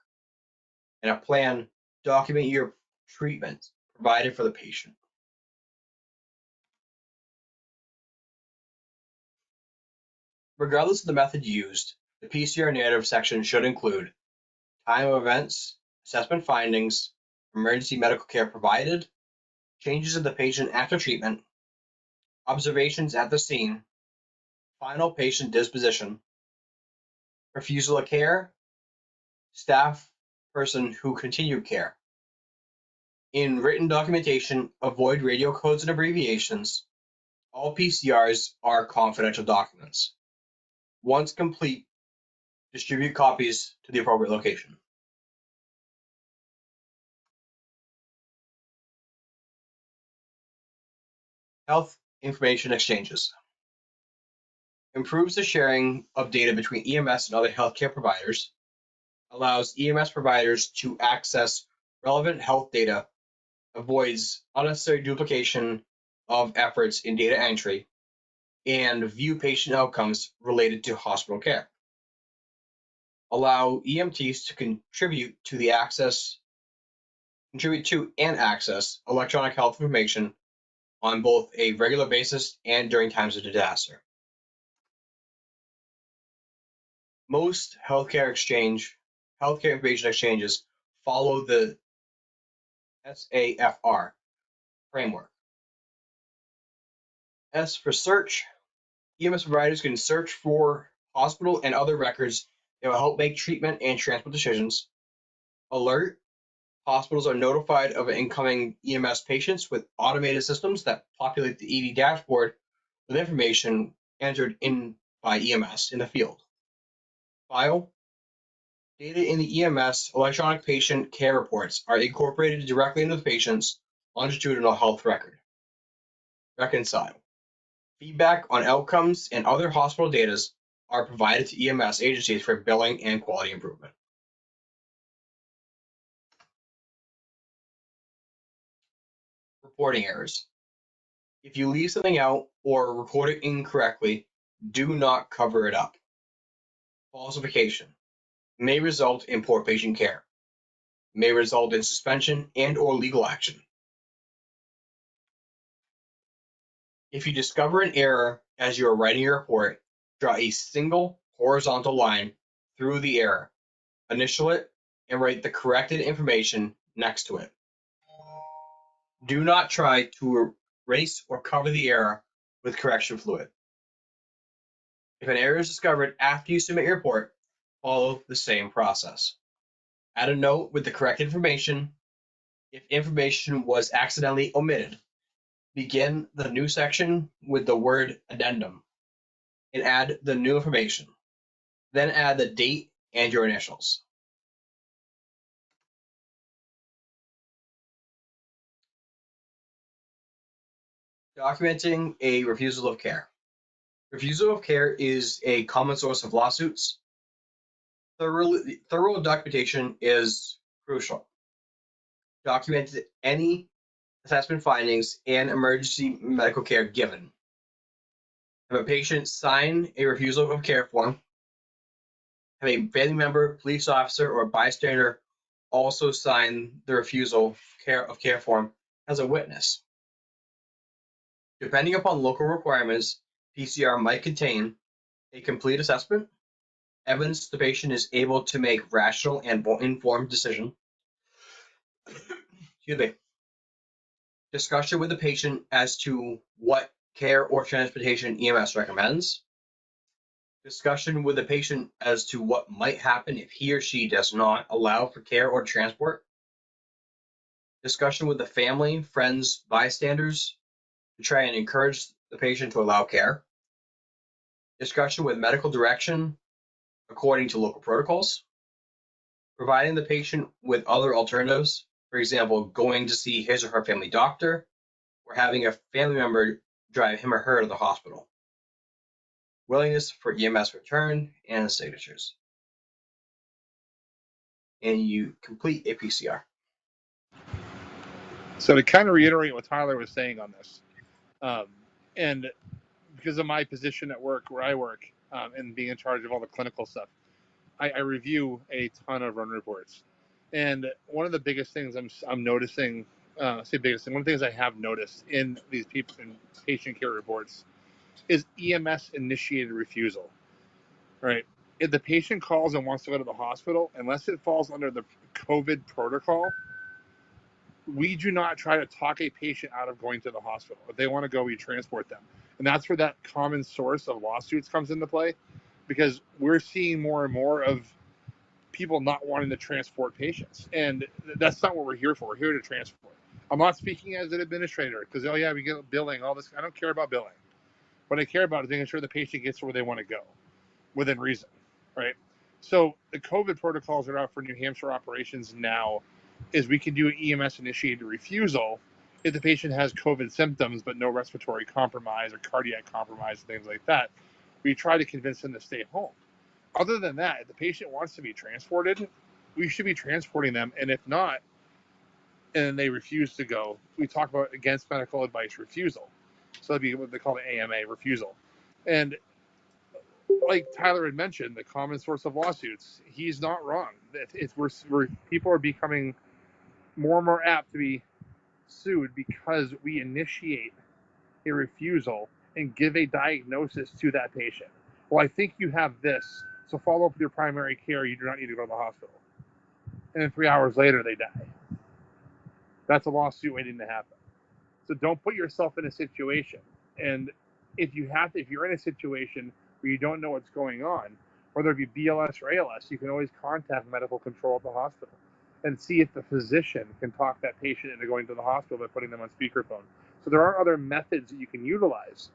And a plan, document your treatment provided for the patient. Regardless of the method used, the PCR narrative section should include time of events, assessment findings, emergency medical care provided, changes in the patient after treatment, observations at the scene, final patient disposition, refusal of care, staff person who continued care. In written documentation, avoid radio codes and abbreviations. All PCRs are confidential documents. Once complete, distribute copies to the appropriate location. Health information exchanges. Improves the sharing of data between EMS and other healthcare providers. Allows EMS providers to access relevant health data. Avoids unnecessary duplication of efforts in data entry. And view patient outcomes related to hospital care. Allow EMTs to contribute to and access electronic health information on both a regular basis and during times of disaster. Most healthcare information exchanges follow the SAFR framework. S for search. EMS providers can search for hospital and other records that will help make treatment and transport decisions. Alert. Hospitals are notified of incoming EMS patients with automated systems that populate the ED dashboard with information entered in by EMS in the field. File. Data in the EMS electronic patient care reports are incorporated directly into the patient's longitudinal health record. Reconcile. Feedback on outcomes and other hospital data are provided to EMS agencies for billing and quality improvement. Reporting errors. If you leave something out or record it incorrectly, do not cover it up. Falsification may result in poor patient care, may result in suspension and or legal action. If you discover an error as you are writing your report, draw a single horizontal line through the error, initial it, and write the corrected information next to it. Do not try to erase or cover the error with correction fluid. If an error is discovered after you submit your report, follow the same process. Add a note with the correct information. If information was accidentally omitted, begin the new section with the word addendum and add the new information. Then add the date and your initials. Documenting a refusal of care. Refusal of care is a common source of lawsuits. Thorough documentation is crucial. Document any assessment findings and emergency medical care given. Have a patient sign a refusal of care form. Have a family member, police officer, or bystander also sign the refusal of care form as a witness. Depending upon local requirements, PCR might contain a complete assessment, evidence the patient is able to make rational and informed decision, excuse me, discussion with the patient as to what care or transportation EMS recommends, discussion with the patient as to what might happen if he or she does not allow for care or transport, discussion with the family, friends, bystanders to try and encourage the patient to allow care, discussion with medical direction according to local protocols, providing the patient with other alternatives, for example, going to see his or her family doctor, or having a family member drive him or her to the hospital. Willingness for EMS return and signatures. And you complete a PCR. So to kind of reiterate what Tyler was saying on this, and because of my position at work where I work and being in charge of all the clinical stuff, I review a ton of run reports. And one of the biggest things I'm noticing, one of the things I have noticed in these people in patient care reports is EMS initiated refusal. Right? If the patient calls and wants to go to the hospital, unless it falls under the COVID protocol, we do not try to talk a patient out of going to the hospital. If they want to go, we transport them. And that's where that common source of lawsuits comes into play, because we're seeing more and more of people not wanting to transport patients. And that's not what we're here for. We're here to transport. I'm not speaking as an administrator because, oh, yeah, we get billing, all this. I don't care about billing. What I care about is making sure the patient gets where they want to go within reason, right? So the COVID protocols that are out for New Hampshire operations now is we can do an EMS initiated refusal if the patient has COVID symptoms but no respiratory compromise or cardiac compromise, things like that. We try to convince them to stay home. Other than that, if the patient wants to be transported, we should be transporting them. And if not, and they refuse to go, we talk about against medical advice refusal. So that'd be what they call the AMA refusal. And like Tyler had mentioned, the common source of lawsuits, he's not wrong. People are becoming more and more apt to be sued because we initiate a refusal and give a diagnosis to that patient. Well, I think you have this, so follow up with your primary care. You do not need to go to the hospital. And then 3 hours later, they die. That's a lawsuit waiting to happen. So don't put yourself in a situation. And if you're in a situation where you don't know what's going on, whether it be BLS or ALS, you can always contact medical control at the hospital and see if the physician can talk that patient into going to the hospital by putting them on speakerphone. So there are other methods that you can utilize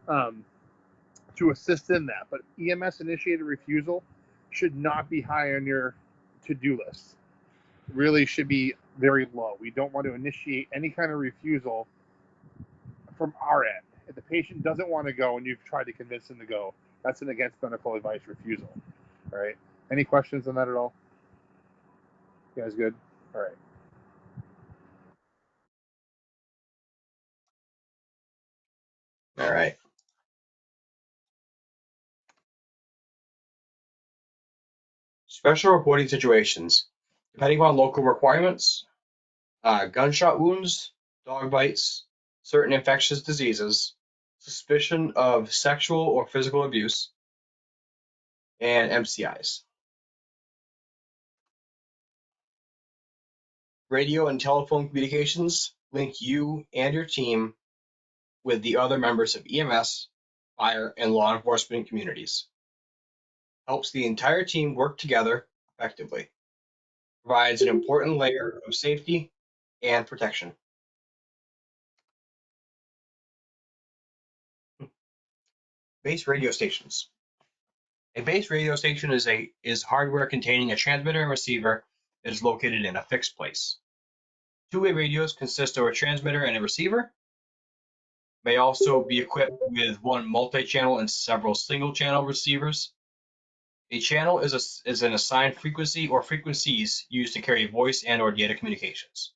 to assist in that. But EMS initiated refusal should not be high on your to-do list. Really should be very low. We don't want to initiate any kind of refusal from our end. If the patient doesn't want to go and you've tried to convince them to go, that's an against medical advice refusal. All right. Any questions on that at all? You guys good? All right. All right. Special reporting situations. Depending on local requirements, gunshot wounds, dog bites, certain infectious diseases, suspicion of sexual or physical abuse, and MCIs. Radio and telephone communications link you and your team with the other members of EMS, fire, and law enforcement communities. Helps the entire team work together effectively. Provides an important layer of safety and protection. Base radio stations. A base radio station is hardware containing a transmitter and receiver that is located in a fixed place. Two-way radios consist of a transmitter and a receiver. May also be equipped with one multi-channel and several single-channel receivers. A channel is an assigned frequency or frequencies used to carry voice and or data communications.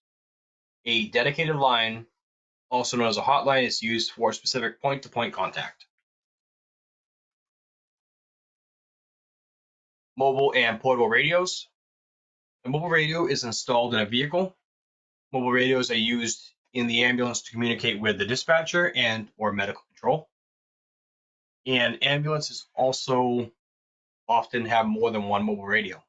A dedicated line, also known as a hotline, is used for specific point-to-point contact. Mobile and portable radios. A mobile radio is installed in a vehicle. Mobile radios are used in the ambulance to communicate with the dispatcher and or medical control. And ambulances also often have more than one mobile radio.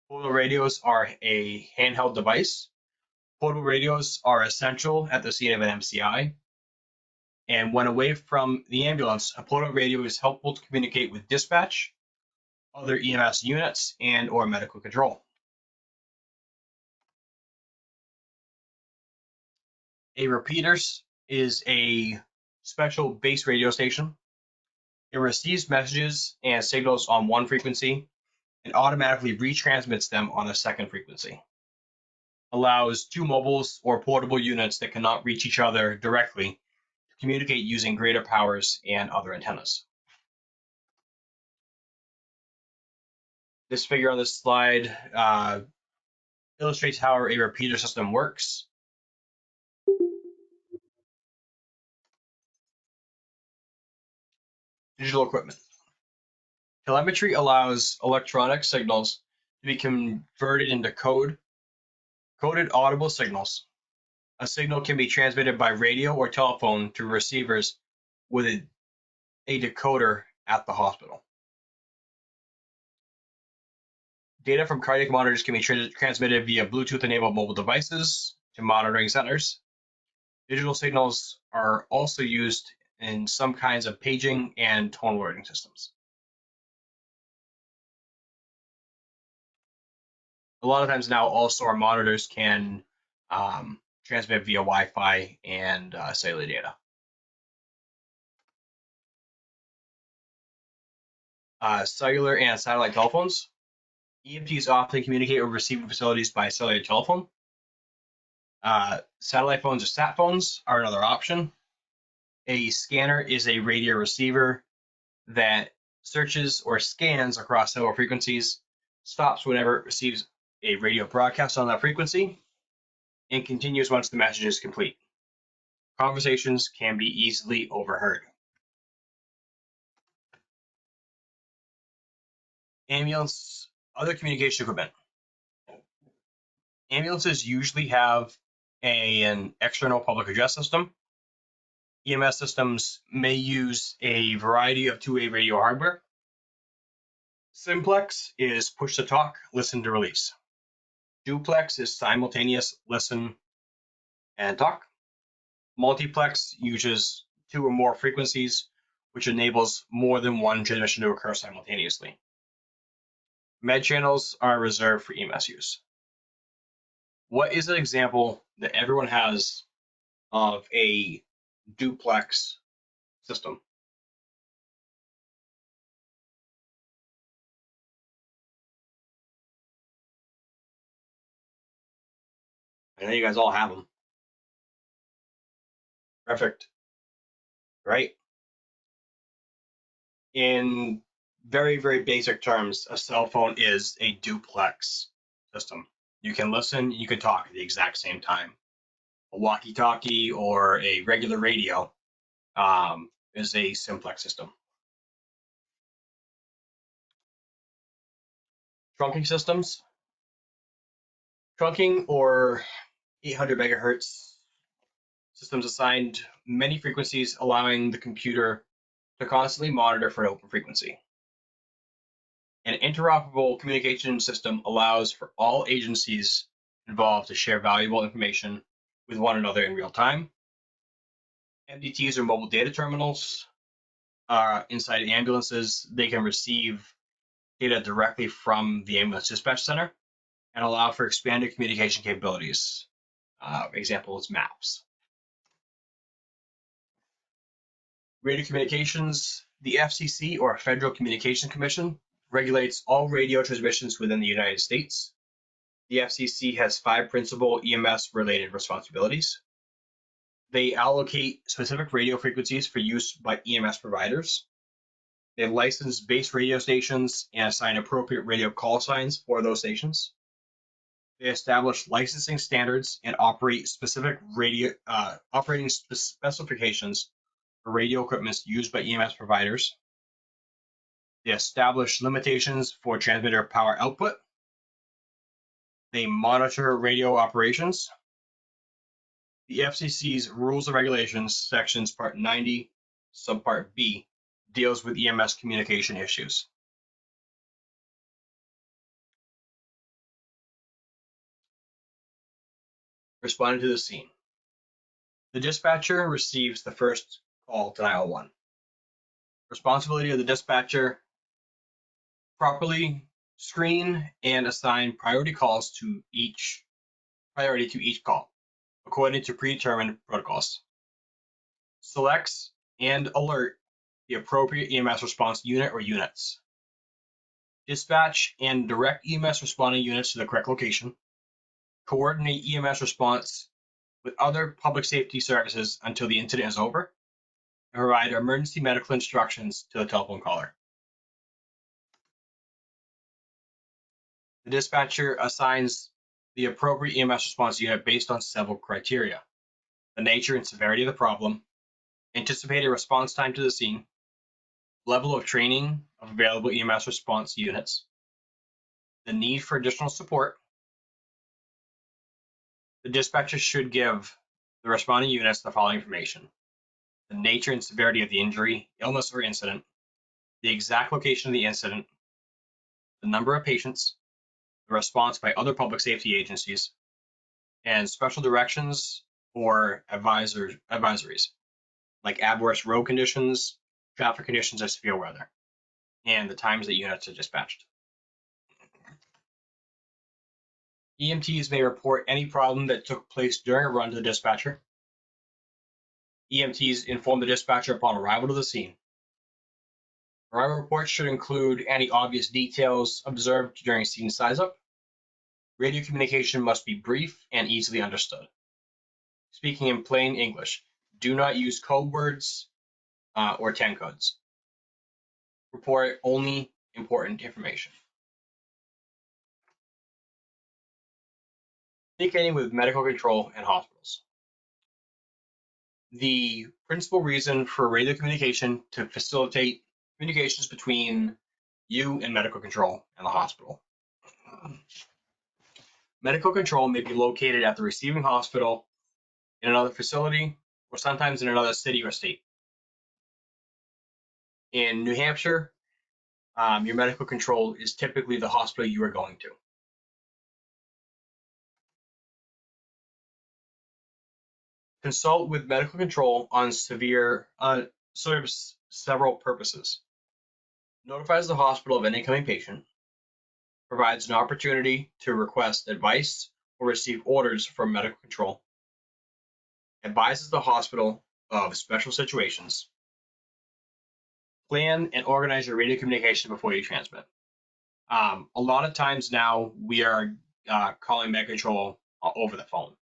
Portable radios are a handheld device. Portable radios are essential at the scene of an MCI. And when away from the ambulance, a portable radio is helpful to communicate with dispatch, other EMS units, and or medical control. A repeater is a special base radio station. It receives messages and signals on one frequency and automatically retransmits them on a second frequency. Allows two mobiles or portable units that cannot reach each other directly to communicate using greater powers and other antennas. This figure on this slide illustrates how a repeater system works. Digital equipment. Telemetry allows electronic signals to be converted into coded audible signals. A signal can be transmitted by radio or telephone to receivers with a decoder at the hospital. Data from cardiac monitors can be transmitted via Bluetooth-enabled mobile devices to monitoring centers. Digital signals are also used in some kinds of paging and tone alerting systems. A lot of times now also our monitors can transmit via Wi-Fi and cellular data. Cellular and satellite telephones. EMTs often communicate with receiving facilities by cellular telephone. Satellite phones or sat phones are another option. A scanner is a radio receiver that searches or scans across several frequencies, stops whenever it receives a radio broadcast on that frequency, and continues once the message is complete. Conversations can be easily overheard. Ambulance, other communication equipment. Ambulances usually have an external public address system. EMS systems may use a variety of two-way radio hardware. Simplex is push to talk, listen to release. Duplex is simultaneous listen and talk. Multiplex uses two or more frequencies, which enables more than one transmission to occur simultaneously. Med channels are reserved for EMS use. What is an example that everyone has of a duplex system? I know you guys all have them. Perfect. Right? In very, very basic terms, a cell phone is a duplex system. You can listen, you can talk at the exact same time. A walkie-talkie or a regular radio is a simplex system. Trunking systems. Trunking or 800 megahertz systems assigned many frequencies, allowing the computer to constantly monitor for an open frequency. An interoperable communication system allows for all agencies involved to share valuable information with one another in real time. MDTs or mobile data terminals inside ambulances. They can receive data directly from the ambulance dispatch center and allow for expanded communication capabilities. Example is maps. Radio communications. The FCC, or Federal Communications Commission, regulates all radio transmissions within the United States. The FCC has 5 principal EMS-related responsibilities. They allocate specific radio frequencies for use by EMS providers. They license base radio stations and assign appropriate radio call signs for those stations. They establish licensing standards and operate specific operating specifications for radio equipment used by EMS providers. They establish limitations for transmitter power output. They monitor radio operations. The FCC's Rules and Regulations, Sections Part 90, Subpart B, deals with EMS communication issues. Responding to the scene. The dispatcher receives the first call to 911. Responsibility of the dispatcher: properly screen and assign priority to each call, according to predetermined protocols. Selects and alert the appropriate EMS response unit or units. Dispatch and direct EMS responding units to the correct location. Coordinate EMS response with other public safety services until the incident is over, and provide emergency medical instructions to the telephone caller. The dispatcher assigns the appropriate EMS response unit based on several criteria: the nature and severity of the problem, anticipated response time to the scene, level of training of available EMS response units, the need for additional support. The dispatcher should give the responding units the following information: the nature and severity of the injury, illness, or incident, the exact location of the incident, the number of patients, the response by other public safety agencies, and special directions or advisories, like adverse road conditions, traffic conditions, or severe weather, and the times that units are dispatched. EMTs may report any problem that took place during a run to the dispatcher. EMTs inform the dispatcher upon arrival to the scene. Arrival reports should include any obvious details observed during scene size-up. Radio communication must be brief and easily understood. Speaking in plain English, do not use code words or 10 codes. Report only important information. Communicating with medical control and hospitals. The principal reason for radio communication to facilitate communications between you and medical control and the hospital. Medical control may be located at the receiving hospital, in another facility, or sometimes in another city or state. In New Hampshire, your medical control is typically the hospital you are going to. Consult with medical control on serves several purposes. Notifies the hospital of an incoming patient. Provides an opportunity to request advice or receive orders from medical control. Advises the hospital of special situations. Plan and organize your radio communication before you transmit. A lot of times now we are calling med control over the phone.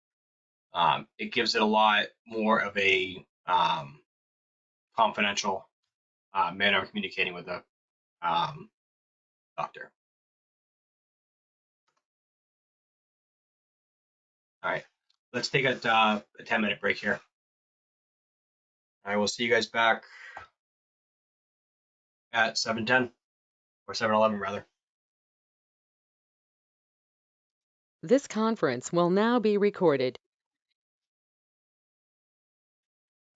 It gives it a lot more of a confidential manner of communicating with the doctor. All right, let's take a 10-minute break here. I will see you guys back at 7:10 or 7:11 rather. This conference will now be recorded.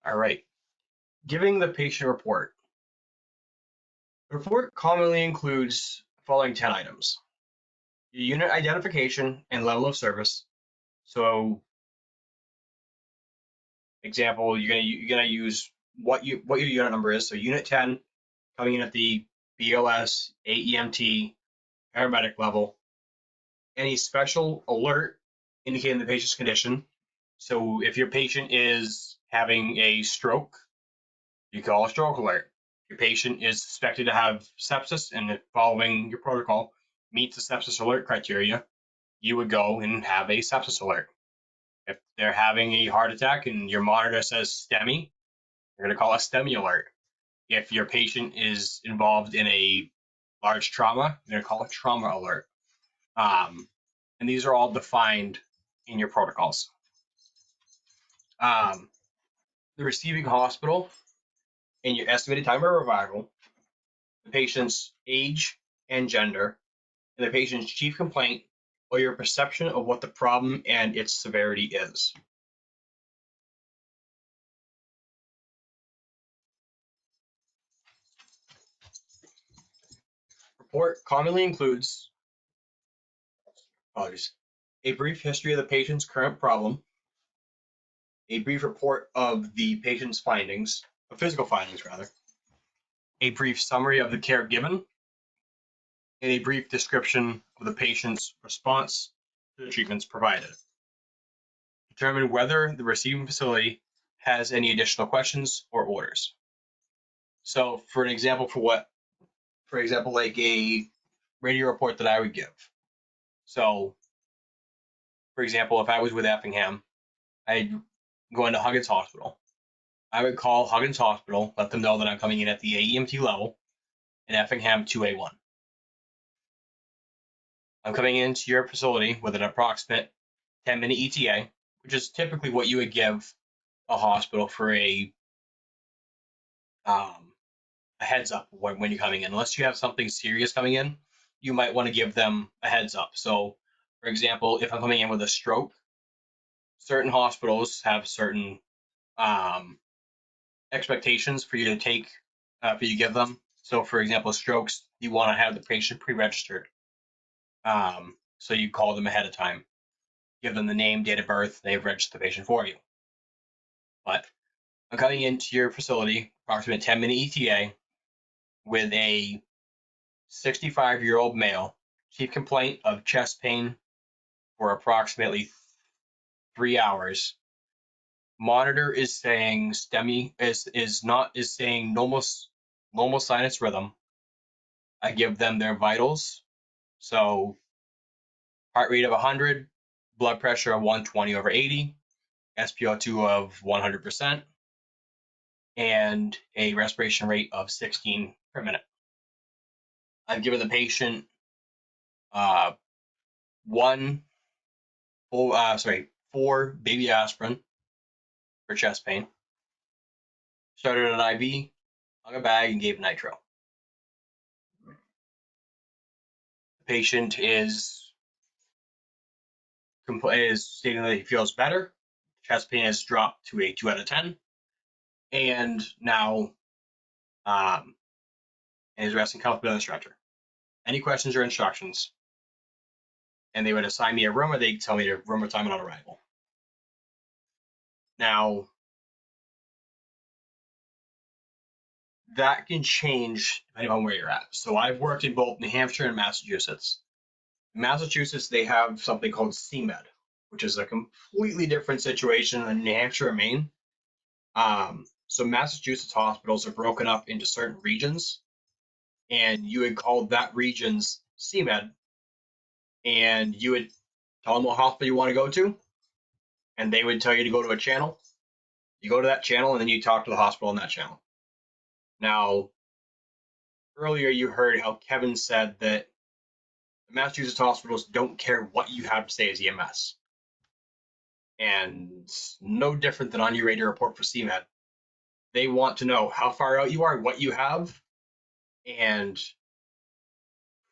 All right, giving the patient report. The report commonly includes the following 10 items: your unit identification and level of service. So, example, you're gonna use what your unit number is. So, unit 10 coming in at the BLS, AEMT, paramedic level. Any special alert indicating the patient's condition. So, if your patient is having a stroke, you call a stroke alert. Your patient is suspected to have sepsis and following your protocol meets the sepsis alert criteria, you would go and have a sepsis alert. If they're having a heart attack and your monitor says STEMI, you're going to call a STEMI alert. If your patient is involved in a large trauma, you're going to call a trauma alert. And these are all defined in your protocols. The receiving hospital and your estimated time of arrival, the patient's age and gender, and the patient's chief complaint or your perception of what the problem and its severity is. Report commonly includes a brief history of the patient's current problem, a brief report of the patient's findings, physical findings rather, a brief summary of the care given, and a brief description of the patient's response to the treatments provided. Determine whether the receiving facility has any additional questions or orders. So for example, like a radio report that I would give. So for example, if I was with Effingham, I'd go into Huggins Hospital. I would call Huggins Hospital, let them know that I'm coming in at the AEMT level in Effingham 2A1. I'm coming into your facility with an approximate 10-minute ETA, which is typically what you would give a hospital for a heads up when you're coming in. Unless you have something serious coming in, you might want to give them a heads up. So, for example, if I'm coming in with a stroke, certain hospitals have certain expectations for you to take, for you to give them. So, for example, strokes, you want to have the patient pre-registered. So you call them ahead of time, give them the name, date of birth, they've registered the patient for you. But I'm coming into your facility, approximately 10-minute ETA, with a 65-year-old male, chief complaint of chest pain for approximately 3 hours. Monitor is saying STEMI is saying normal sinus rhythm. I give them their vitals. So heart rate of 100, blood pressure of 120/80, SpO2 of 100%, and a respiration rate of 16 per minute. I've given the patient four baby aspirin for chest pain. Started an IV, hung a bag, and gave nitro. The patient is stating that he feels better. Chest pain has dropped to a 2 out of 10, and now is resting comfortably on the stretcher. Any questions or instructions? And they would assign me a room, or they tell me to room or time on arrival. Now, that can change depending on where you're at. So I've worked in both New Hampshire and Massachusetts. In Massachusetts, they have something called CMED, which is a completely different situation than New Hampshire or Maine. So Massachusetts hospitals are broken up into certain regions, and you would call that region's CMED, and you would tell them what hospital you want to go to, and they would tell you to go to a channel. You go to that channel, and then you talk to the hospital on that channel. Now, earlier you heard how Kevin said that the Massachusetts hospitals don't care what you have to say as EMS. And no different than on your radio report for CMED. They want to know how far out you are, what you have, and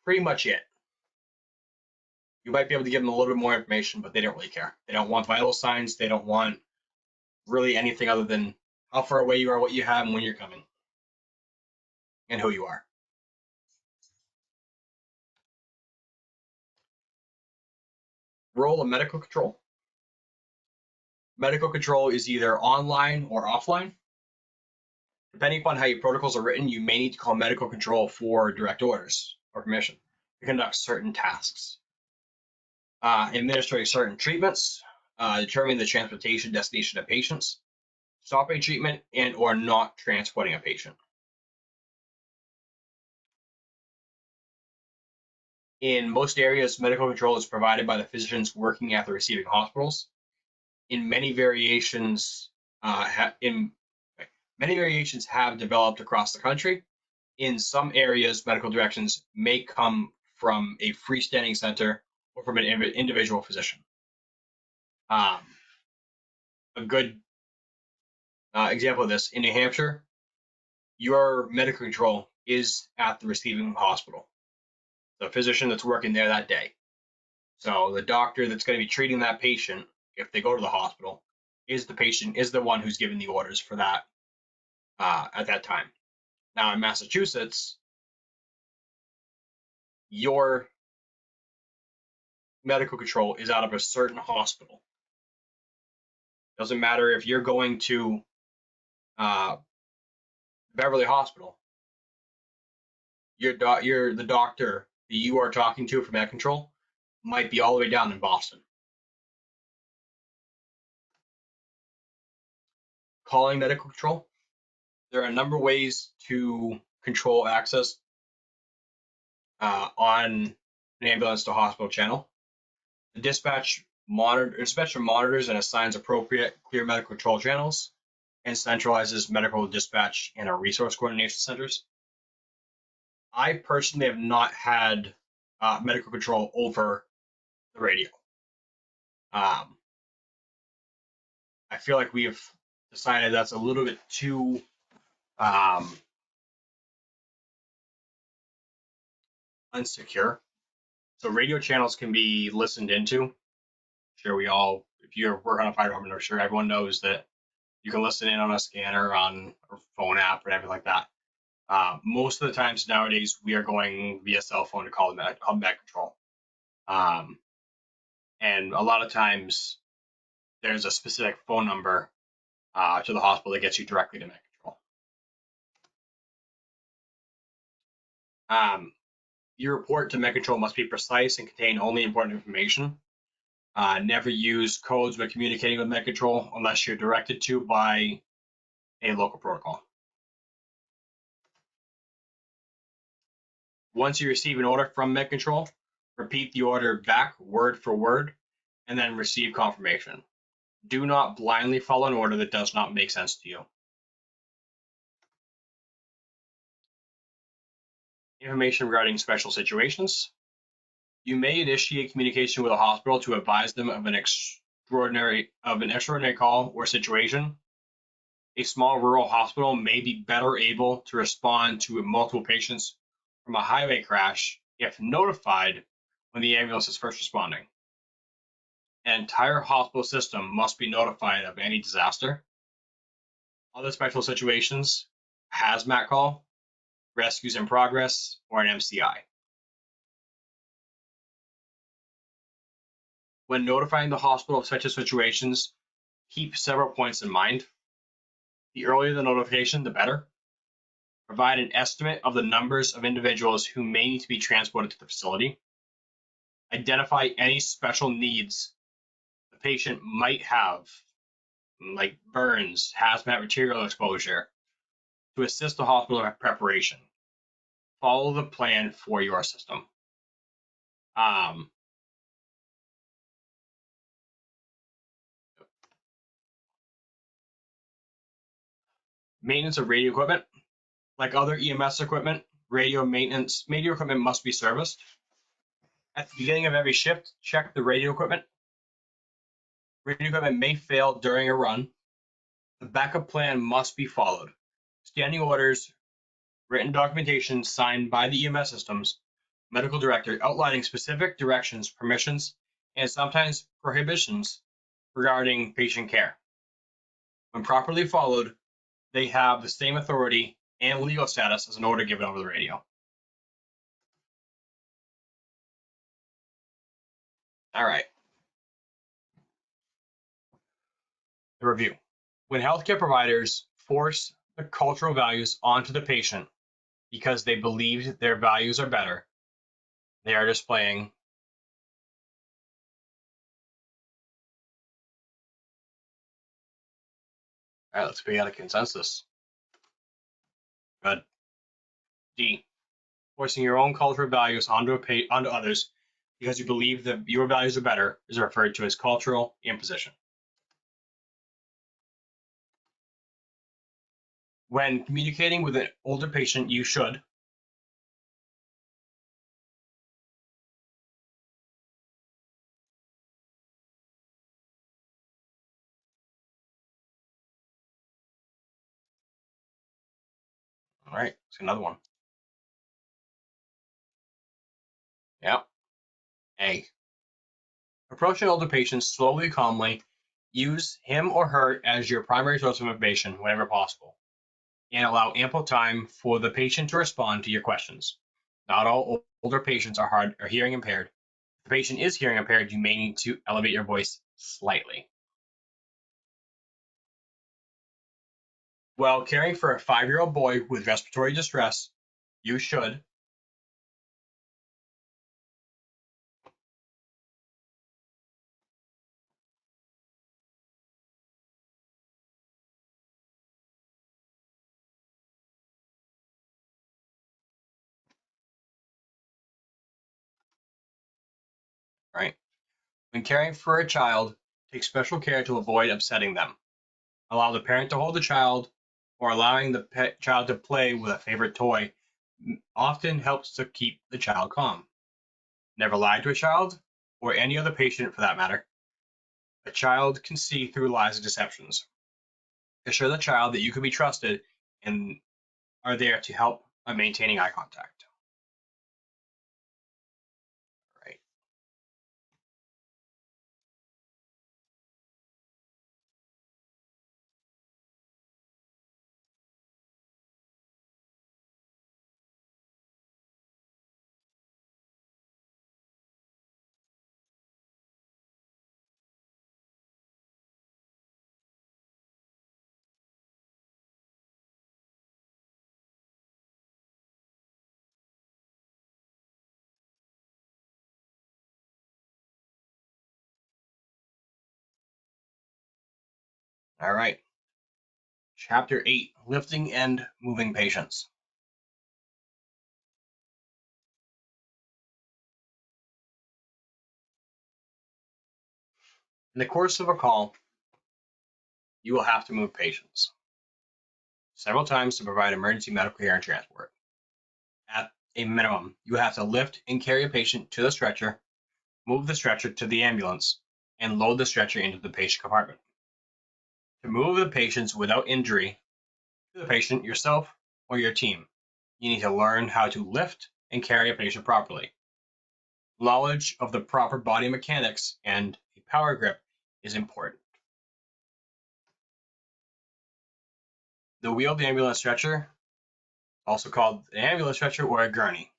pretty much it. You might be able to give them a little bit more information, but they don't really care. They don't want vital signs. They don't want really anything other than how far away you are, what you have, and when you're coming, and who you are. Role of medical control. Medical control is either online or offline. Depending upon how your protocols are written, you may need to call medical control for direct orders or permission to conduct certain tasks. Administering certain treatments, determining the transportation destination of patients, stopping treatment, and or not transporting a patient. In most areas, medical control is provided by the physicians working at the receiving hospitals. In many variations, have developed across the country. In some areas, medical directions may come from a freestanding center or from an individual physician. A good example of this, in New Hampshire, your medical control is at the receiving hospital, the physician that's working there that day. So the doctor that's going to be treating that patient, if they go to the hospital, is the one who's giving the orders for that at that time. Now in Massachusetts, your medical control is out of a certain hospital. Doesn't matter if you're going to Beverly Hospital. The doctor that you are talking to for med control might be all the way down in Boston. Calling medical control. There are a number of ways to control access on an ambulance to hospital channel. The dispatcher monitors and assigns appropriate clear medical control channels and centralizes medical dispatch in our resource coordination centers. I personally have not had medical control over the radio. I feel like we have decided that's a little bit too unsecure. So radio channels can be listened into. Sure, if you work on a fire department, I'm sure everyone knows that you can listen in on a scanner, on a phone app, or anything like that. Most of the times nowadays, we are going via cell phone to call med control. And a lot of times, there's a specific phone number to the hospital that gets you directly to med control. Your report to med control must be precise and contain only important information. Never use codes when communicating with med control unless you're directed to by a local protocol. Once you receive an order from med control, repeat the order back word for word and then receive confirmation. Do not blindly follow an order that does not make sense to you. Information regarding special situations. You may initiate communication with a hospital to advise them of an extraordinary call or situation. A small rural hospital may be better able to respond to multiple patients from a highway crash if notified when the ambulance is first responding. An entire hospital system must be notified of any disaster. Other special situations, hazmat call, rescues in progress, or an MCI. When notifying the hospital of such situations, keep several points in mind. The earlier the notification, the better. Provide an estimate of the numbers of individuals who may need to be transported to the facility. Identify any special needs the patient might have, like burns, hazmat material exposure, to assist the hospital in preparation. Follow the plan for your system. Maintenance of radio equipment. Like other EMS equipment, radio equipment must be serviced. At the beginning of every shift, check the radio equipment. Radio equipment may fail during a run. The backup plan must be followed. Standing orders, written documentation signed by the EMS systems medical director outlining specific directions, permissions, and sometimes prohibitions regarding patient care. When properly followed, they have the same authority and legal status as an order given over the radio. All right. The review. When healthcare providers force the cultural values onto the patient because they believe their values are better, they are displaying all right, let's be out of consensus. Good. D. Forcing your own cultural values onto others because you believe that your values are better is referred to as cultural imposition. When communicating with an older patient, you should all right, let's get another one. Yeah. A. Approach an older patient slowly, calmly. Use him or her as your primary source of information whenever possible, and allow ample time for the patient to respond to your questions. Not all older patients are hearing impaired. If the patient is hearing impaired, you may need to elevate your voice slightly. While caring for a 5-year-old boy with respiratory distress, you should right? When caring for a child, take special care to avoid upsetting them. Allow the parent to hold the child, or allowing the child to play with a favorite toy often helps to keep the child calm. Never lie to a child, or any other patient for that matter. A child can see through lies and deceptions. Assure the child that you can be trusted and are there to help by maintaining eye contact. Right. All right. Chapter 8, Lifting and Moving Patients. In the course of a call, you will have to move patients several times to provide emergency medical care and transport. At a minimum, you have to lift and carry a patient to the stretcher, move the stretcher to the ambulance, and load the stretcher into the patient compartment. To move the patients without injury to the patient, yourself, or your team, you need to learn how to lift and carry a patient properly. Knowledge of the proper body mechanics and a power grip is important. The wheeled ambulance stretcher, also called an ambulance stretcher or a gurney,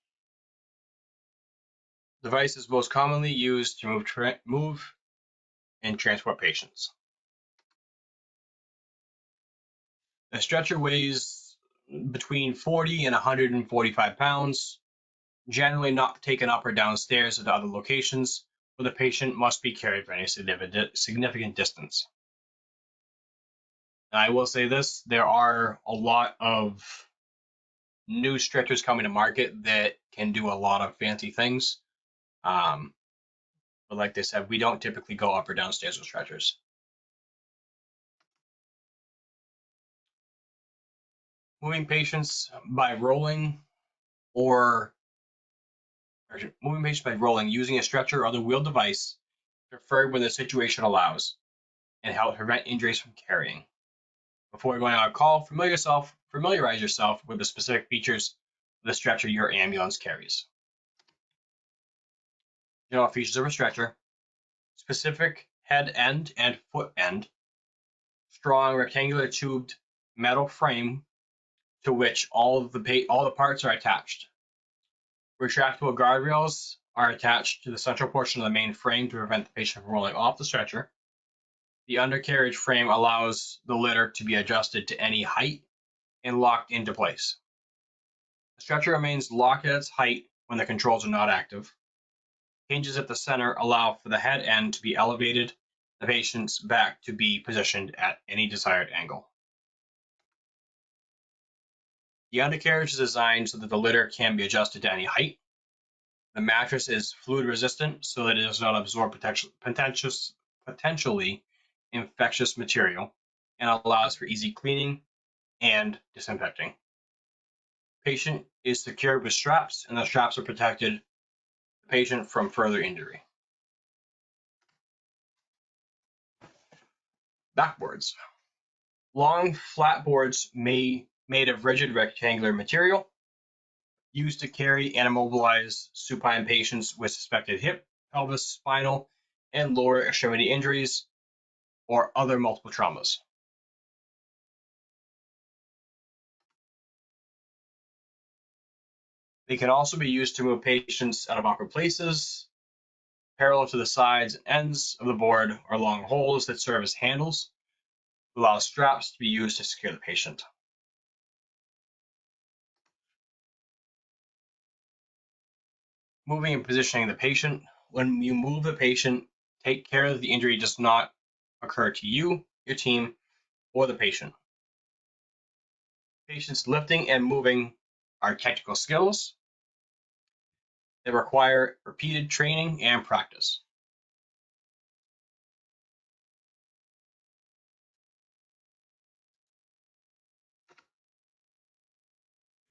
device is most commonly used to move and transport patients. A stretcher weighs between 40 and 145 pounds, generally not taken up or downstairs to other locations where the patient must be carried for any significant distance. Now, I will say this, there are a lot of new stretchers coming to market that can do a lot of fancy things. But like they said, we don't typically go up or downstairs with stretchers. Moving patients by rolling using a stretcher or other wheeled device, preferred when the situation allows, and help prevent injuries from carrying. Before going on a call, familiarize yourself with the specific features of the stretcher your ambulance carries. General features of a stretcher: specific head end and foot end, strong rectangular tubed metal frame to which all the parts are attached. Retractable guardrails are attached to the central portion of the main frame to prevent the patient from rolling off the stretcher. The undercarriage frame allows the litter to be adjusted to any height and locked into place. The stretcher remains locked at its height when the controls are not active. Hinges at the center allow for the head end to be elevated, the patient's back to be positioned at any desired angle. The undercarriage is designed so that the litter can be adjusted to any height. The mattress is fluid resistant so that it does not absorb potentially infectious material and allows for easy cleaning and disinfecting. Patient is secured with straps, and the straps are protected the patient from further injury. Backboards. Long flat boards made of rigid rectangular material, used to carry and immobilize supine patients with suspected hip, pelvis, spinal, and lower extremity injuries or other multiple traumas. They can also be used to move patients out of awkward places, parallel to the sides and ends of the board or long holes that serve as handles to allow straps to be used to secure the patient. Moving and positioning the patient. When you move the patient, take care that the injury does not occur to you, your team, or the patient. Patients lifting and moving are technical skills that require repeated training and practice.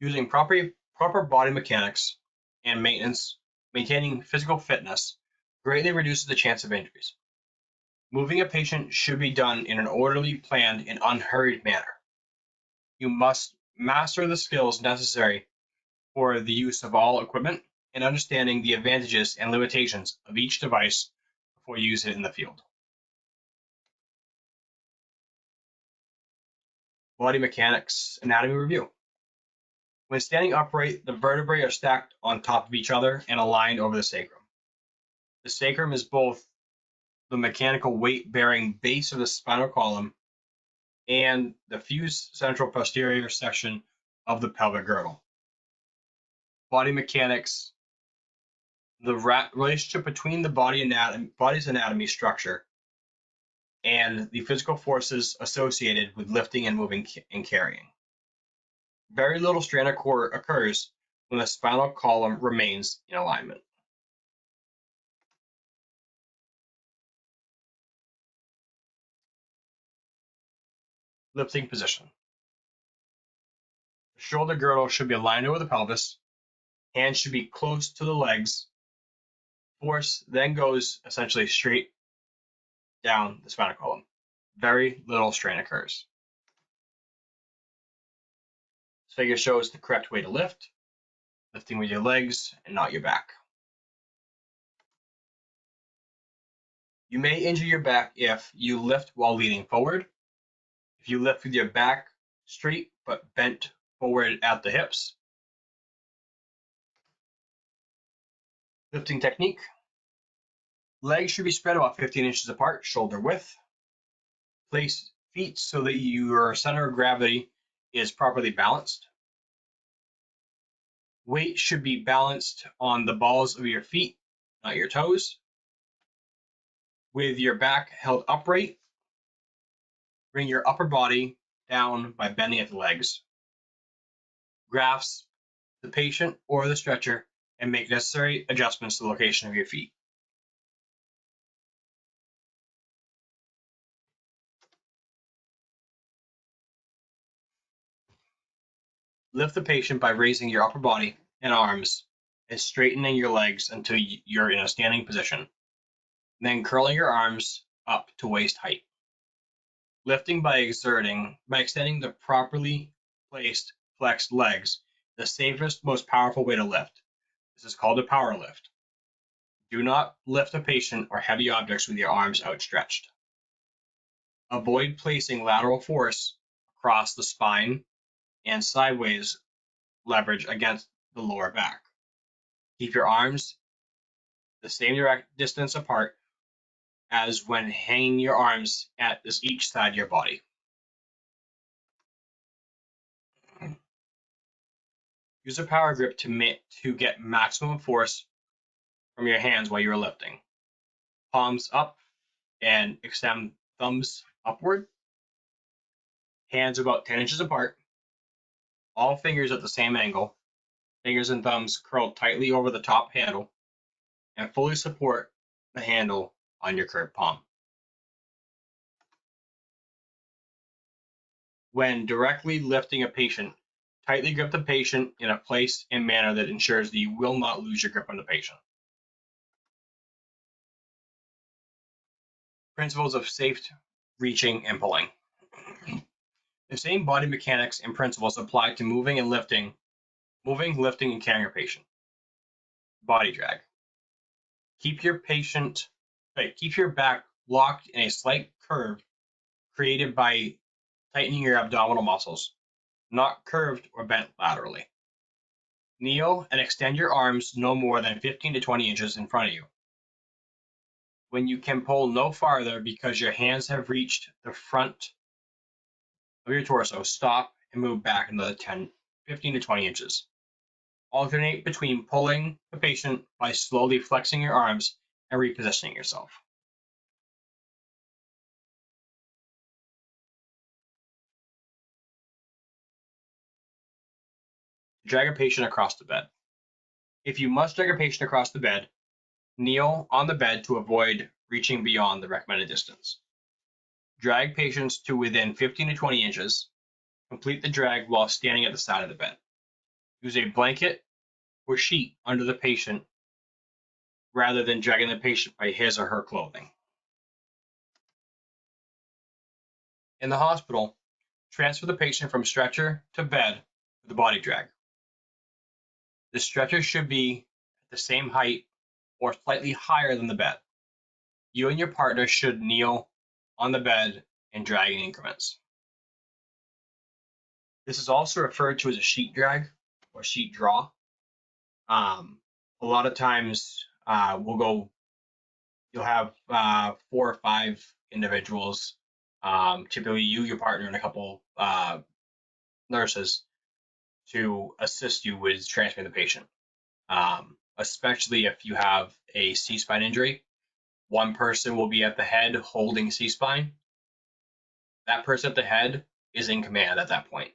Using proper body mechanics and maintaining physical fitness greatly reduces the chance of injuries. Moving a patient should be done in an orderly, planned, and unhurried manner. You must master the skills necessary for the use of all equipment and understanding the advantages and limitations of each device before you use it in the field. Body mechanics anatomy review. When standing upright, the vertebrae are stacked on top of each other and aligned over the sacrum. The sacrum is both the mechanical weight-bearing base of the spinal column and the fused central posterior section of the pelvic girdle. Body mechanics, the relationship between the body's anatomy structure and the physical forces associated with lifting and moving and carrying. Very little strain occurs when the spinal column remains in alignment. Lifting position. The shoulder girdle should be aligned over the pelvis. Hands should be close to the legs. Force then goes essentially straight down the spinal column. Very little strain occurs. This figure shows the correct way to lift, lifting with your legs and not your back. You may injure your back if you lift while leaning forward, if you lift with your back straight but bent forward at the hips. Lifting technique. Legs should be spread about 15 inches apart, shoulder width. Place feet so that your center of gravity is properly balanced. Weight should be balanced on the balls of your feet, not your toes. With your back held upright, bring your upper body down by bending at the legs. Grasp the patient or the stretcher and make necessary adjustments to the location of your feet. Lift the patient by raising your upper body and arms and straightening your legs until you're in a standing position. Then curling your arms up to waist height. Lifting by extending the properly placed flexed legs, the safest, most powerful way to lift. This is called a power lift. Do not lift a patient or heavy objects with your arms outstretched. Avoid placing lateral force across the spine and sideways leverage against the lower back. Keep your arms the same direct distance apart as when hanging your arms at each side of your body. Use a power grip to get maximum force from your hands while you're lifting. Palms up and extend thumbs upward. Hands about 10 inches apart. All fingers at the same angle. Fingers and thumbs curled tightly over the top handle and fully support the handle on your curved palm. When directly lifting a patient, tightly grip the patient in a place and manner that ensures that you will not lose your grip on the patient. Principles of safe reaching and pulling. The same body mechanics and principles apply to moving, lifting, and carrying your patient. Body drag. Keep your patient Okay, keep your back locked in a slight curve created by tightening your abdominal muscles, not curved or bent laterally. Kneel and extend your arms no more than 15 to 20 inches in front of you. When you can pull no farther because your hands have reached the front of your torso, stop and move back another 15 to 20 inches. Alternate between pulling the patient by slowly flexing your arms and repositioning yourself. Drag a patient across the bed. If you must drag a patient across the bed, kneel on the bed to avoid reaching beyond the recommended distance. Drag patients to within 15 to 20 inches. Complete the drag while standing at the side of the bed. Use a blanket or sheet under the patient rather than dragging the patient by his or her clothing. In the hospital, transfer the patient from stretcher to bed with a body drag. The stretcher should be at the same height or slightly higher than the bed. You and your partner should kneel on the bed and drag in increments. This is also referred to as a sheet drag or sheet draw. A lot of times you'll have 4 or 5 individuals, typically you, your partner, and a couple nurses to assist you with transferring the patient. Especially if you have a C-spine injury, one person will be at the head holding C-spine. That person at the head is in command at that point.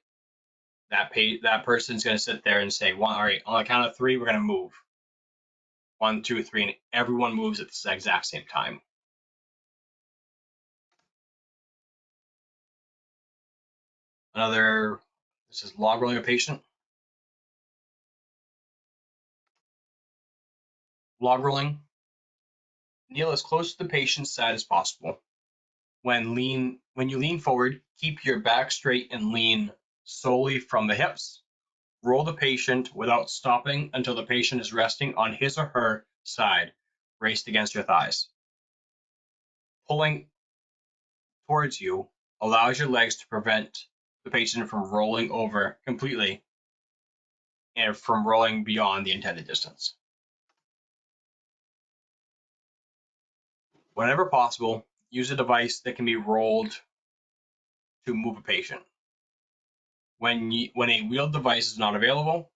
That person's going to sit there and say, all right, on the count of 3, we're going to move. 1, 2, 3, and everyone moves at the exact same time. This is log rolling a patient. Log rolling. Kneel as close to the patient's side as possible. When you lean forward, keep your back straight and lean solely from the hips. Roll the patient without stopping until the patient is resting on his or her side, braced against your thighs. Pulling towards you allows your legs to prevent the patient from rolling over completely and from rolling beyond the intended distance. Whenever possible, use a device that can be rolled to move a patient. When a wheeled device is not available,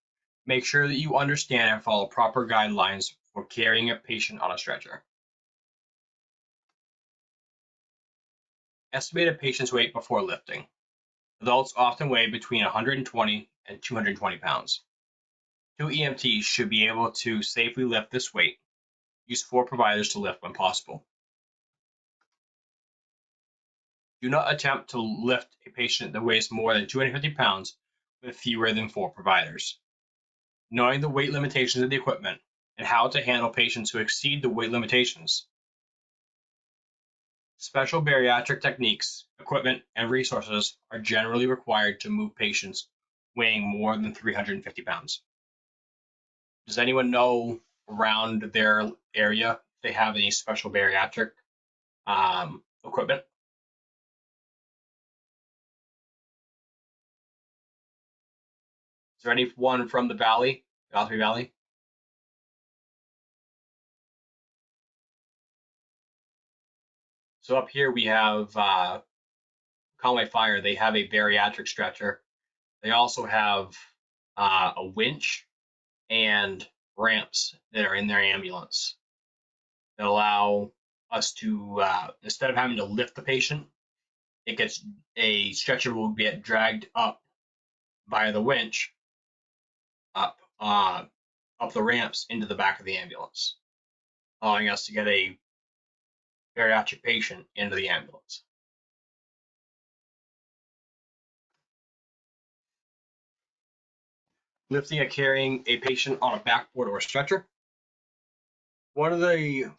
make sure that you understand and follow proper guidelines for carrying a patient on a stretcher. Estimate a patient's weight before lifting. Adults often weigh between 120 and 220 pounds. 2 EMTs should be able to safely lift this weight. Use 4 providers to lift when possible. Do not attempt to lift a patient that weighs more than 250 pounds with fewer than 4 providers. Knowing the weight limitations of the equipment and how to handle patients who exceed the weight limitations. Special bariatric techniques, equipment, and resources are generally required to move patients weighing more than 350 pounds. Does anyone know around their area if they have any special bariatric equipment? Is there anyone from the Valley, Guthrie Valley? So up here we have Conway Fire. They have a bariatric stretcher. They also have a winch and ramps that are in their ambulance that allow us to, instead of having to lift the patient, a stretcher will get dragged up via the winch up the ramps into the back of the ambulance, allowing us to get a bariatric patient into the ambulance. Lifting and carrying a patient on a backboard or a stretcher. More of the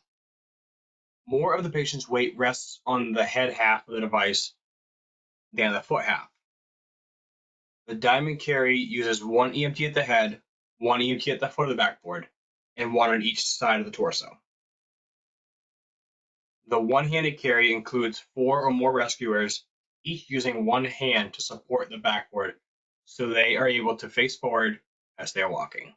patient's weight rests on the head half of the device than the foot half. The diamond carry uses 1 EMT at the head, 1 EMT at the foot of the backboard, and 1 on each side of the torso. The one-handed carry includes 4 or more rescuers, each using one hand to support the backboard so they are able to face forward as they are walking.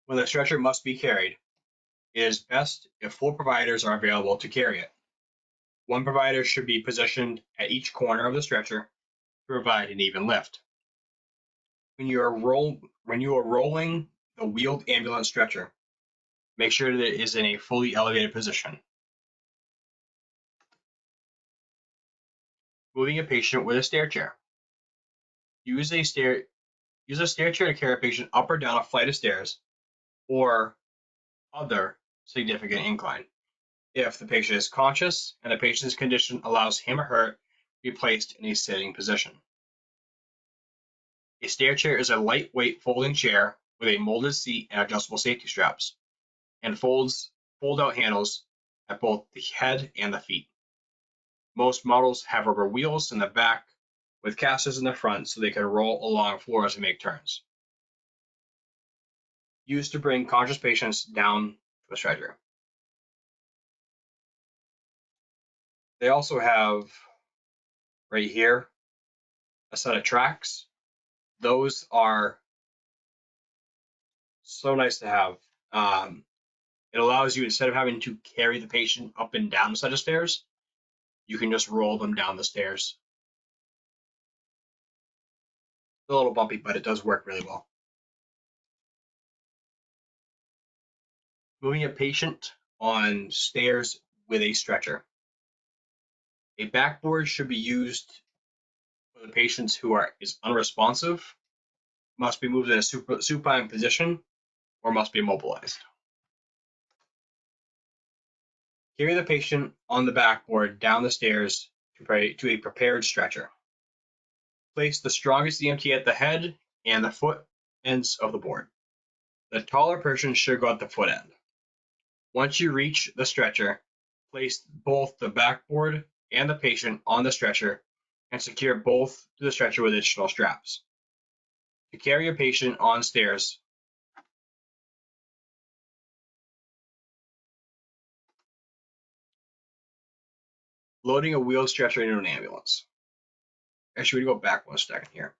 When the stretcher must be carried, it is best if 4 providers are available to carry it. One provider should be positioned at each corner of the stretcher to provide an even lift. When you are rolling the wheeled ambulance stretcher, make sure that it is in a fully elevated position. Moving a patient with a stair chair. Use a stair chair to carry a patient up or down a flight of stairs or other significant incline. If the patient is conscious and the patient's condition allows him or her to be placed in a sitting position. A stair chair is a lightweight folding chair with a molded seat and adjustable safety straps, and fold-out handles at both the head and the feet. Most models have rubber wheels in the back with casters in the front so they can roll along floors and make turns. Used to bring conscious patients down the stretcher. They also have right here a set of tracks. Those are so nice to have. It allows you, instead of having to carry the patient up and down a set of stairs, you can just roll them down the stairs. It's a little bumpy, but it does work really well. Moving a patient on stairs with a stretcher. A backboard should be used for the patients who is unresponsive, must be moved in a supine position, or must be immobilized. Carry the patient on the backboard down the stairs to a prepared stretcher. Place the strongest EMT at the head and the foot ends of the board. The taller person should go at the foot end. Once you reach the stretcher, place both the backboard and the patient on the stretcher and secure both to the stretcher with additional straps. To carry a patient on stairs, loading a wheeled stretcher into an ambulance. Actually, we go back 1 second here.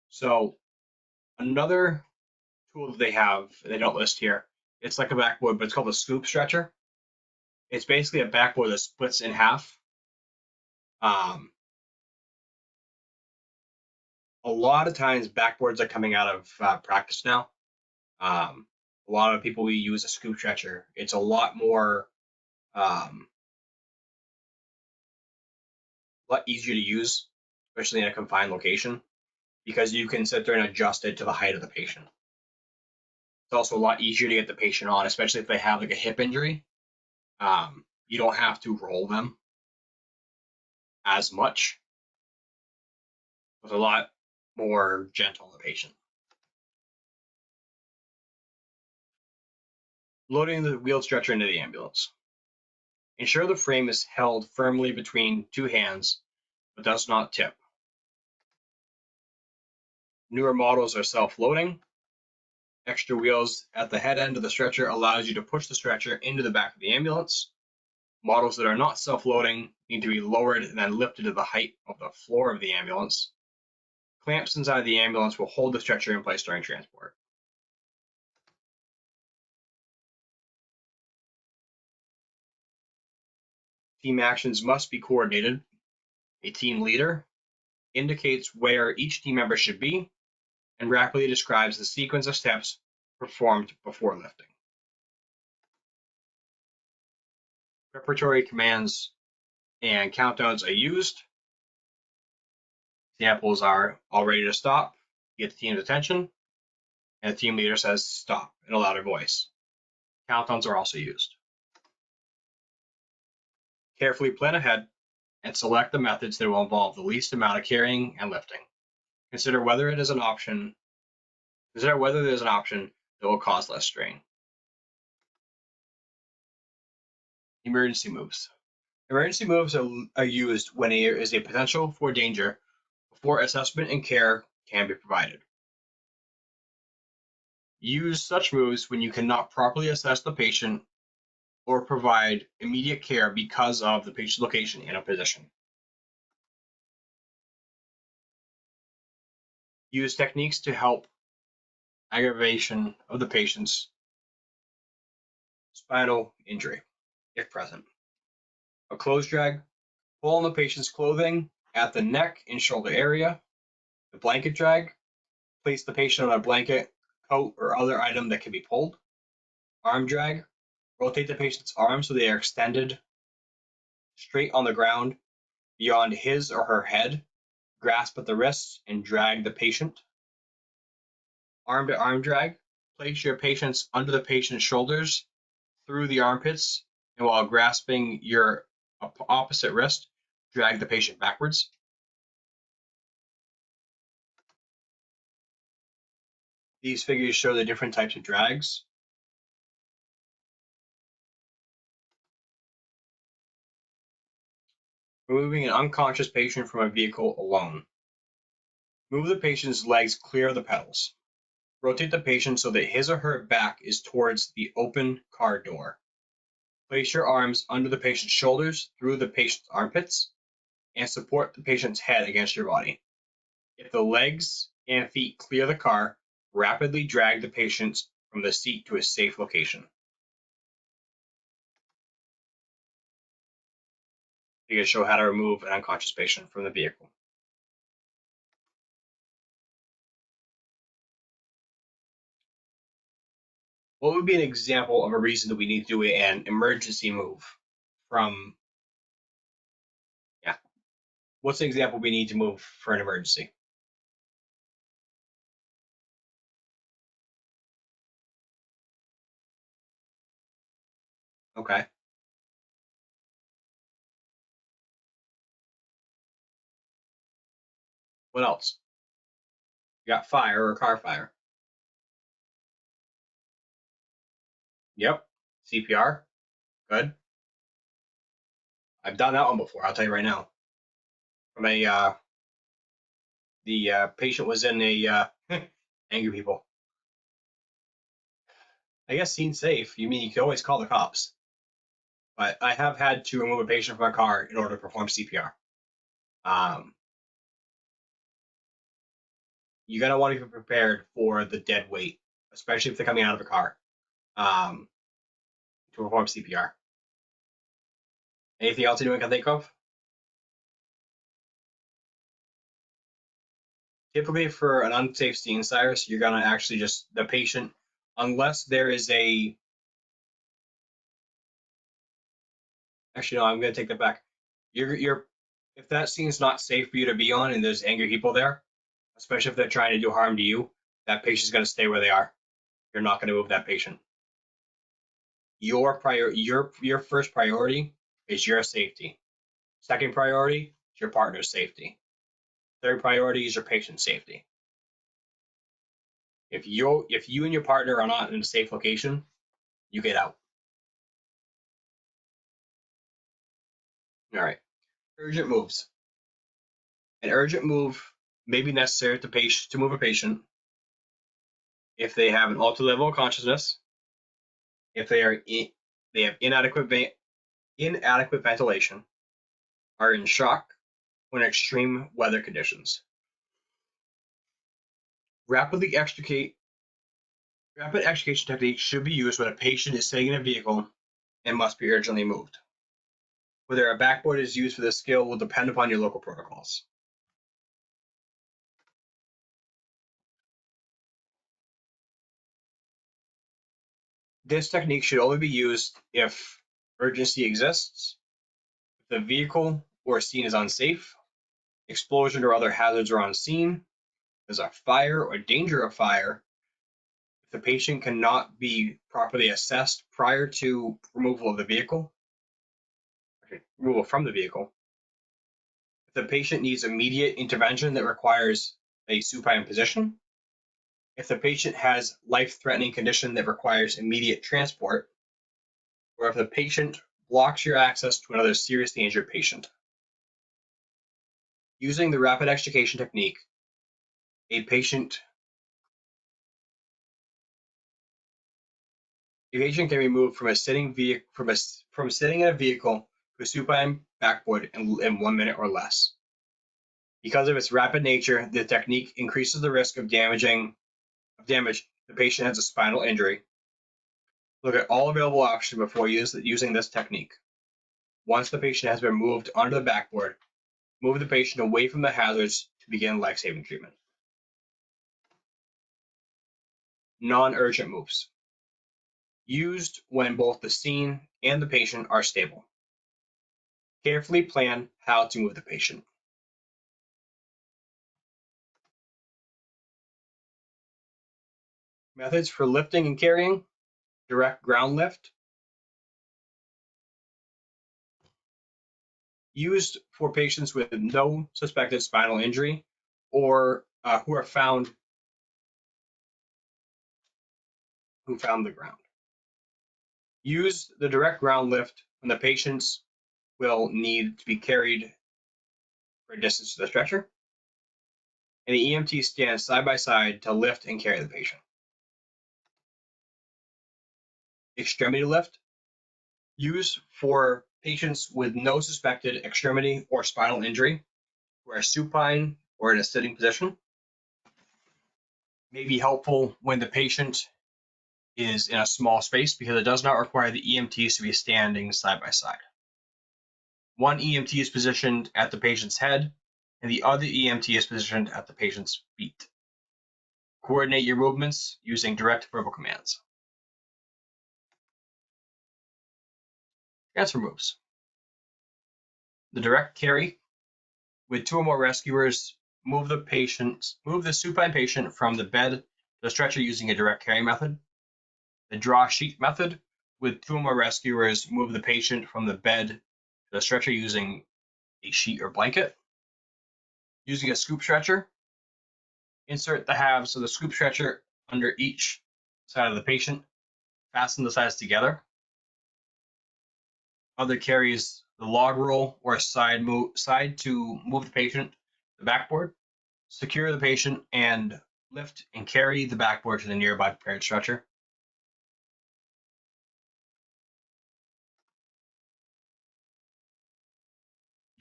So another tool that they don't list here, it's like a backboard, but it's called a scoop stretcher. It's basically a backboard that splits in half. A lot of times backboards are coming out of practice now. A lot of people will use a scoop stretcher. It's a lot easier to use, especially in a confined location, because you can sit there and adjust it to the height of the patient. It's also a lot easier to get the patient on, especially if they have like a hip injury. You don't have to roll them as much. It's a lot more gentle on the patient. Loading the wheeled stretcher into the ambulance. Ensure the frame is held firmly between 2 hands, but does not tip. Newer models are self-loading. Extra wheels at the head end of the stretcher allows you to push the stretcher into the back of the ambulance. Models that are not self-loading need to be lowered and then lifted to the height of the floor of the ambulance. Clamps inside the ambulance will hold the stretcher in place during transport. Team actions must be coordinated. A team leader indicates where each team member should be and rapidly describes the sequence of steps performed before lifting. Preparatory commands and countdowns are used. Examples are all ready to stop, get the team's attention, and the team leader says stop in a louder voice. Countdowns are also used. Carefully plan ahead and select the methods that will involve the least amount of carrying and lifting. Consider whether there's an option that will cause less strain. Emergency moves. Emergency moves are used when there is a potential for danger before assessment and care can be provided. Use such moves when you cannot properly assess the patient or provide immediate care because of the patient's location and position. Use techniques to help aggravation of the patient's spinal injury, if present. A clothes drag, pull on the patient's clothing at the neck and shoulder area. The blanket drag, place the patient on a blanket, coat, or other item that can be pulled. Arm drag, rotate the patient's arms so they are extended straight on the ground beyond his or her head. Grasp at the wrists and drag the patient. Arm to arm drag, place your patients under the patient's shoulders through the armpits, and while grasping your opposite wrist, drag the patient backwards. These figures show the different types of drags. Removing an unconscious patient from a vehicle alone. Move the patient's legs clear of the pedals. Rotate the patient so that his or her back is towards the open car door. Place your arms under the patient's shoulders through the patient's armpits and support the patient's head against your body. If the legs and feet clear the car, rapidly drag the patient from the seat to a safe location. You can show how to remove an unconscious patient from the vehicle. What would be an example of a reason that we need to do an emergency move from, what's an example we need to move for an emergency? Okay. What else? You got fire or car fire. Yep. CPR. Good. I've done that one before. I'll tell you right now. From the patient was in a angry people. I guess scene safe. You mean you can always call the cops, but I have had to remove a patient from a car in order to perform CPR. You gotta want to be prepared for the dead weight, especially if they're coming out of a car, to perform CPR. Anything else anyone can think of? Typically, for an unsafe scene, Cyrus, you're gonna actually just the patient, unless there is a. Actually, no, I'm gonna take that back. You're if that scene's not safe for you to be on and there's angry people there, especially if they're trying to do harm to you, that patient's gonna stay where they are. You're not gonna move that patient. Your first priority is your safety. Second priority is your partner's safety. Third priority is your patient's safety. If you and your partner are not in a safe location, you get out. All right. Urgent moves. An urgent move may be necessary to move a patient if they have an altered level of consciousness, if they have inadequate ventilation, are in shock, or in extreme weather conditions. Rapid extrication techniques should be used when a patient is sitting in a vehicle and must be urgently moved. Whether a backboard is used for this skill will depend upon your local protocols. This technique should only be used if urgency exists, if the vehicle or scene is unsafe, explosion or other hazards are on scene, there's a fire or danger of fire, if the patient cannot be properly assessed prior to removal from the vehicle, if the patient needs immediate intervention that requires a supine position, if the patient has life-threatening condition that requires immediate transport, or if the patient blocks your access to another seriously injured patient. Using the rapid extrication technique a patient can be moved from sitting in a vehicle to a supine backboard in 1 minute or less. Because of its rapid nature, the technique increases the risk of damage the patient has a spinal injury. Look at all available options before using this technique. Once the patient has been moved onto the backboard, move the patient away from the hazards to begin life-saving treatment. Non-urgent moves. Used when both the scene and the patient are stable. Carefully plan how to move the patient. Methods for lifting and carrying. Direct ground lift. Used for patients with no suspected spinal injury or who found the ground. Use the direct ground lift when the patients will need to be carried for a distance to the stretcher, and the EMT stands side by side to lift and carry the patient. Extremity lift. Used for patients with no suspected extremity or spinal injury who are supine or in a sitting position. May be helpful when the patient is in a small space because it does not require the EMTs to be standing side by side. One EMT is positioned at the patient's head and the other EMT is positioned at the patient's feet. Coordinate your movements using direct verbal commands. Transfer moves. The direct carry. With 2 or more rescuers, move the supine patient from the bed to the stretcher using a direct carry method. The draw sheet method. With 2 or more rescuers, move the patient from the bed to the stretcher using a sheet or blanket. Using a scoop stretcher, insert the halves of the scoop stretcher under each side of the patient. Fasten the sides together. Other carries the log roll or side to move the patient to the backboard. Secure the patient and lift and carry the backboard to the nearby prepared stretcher.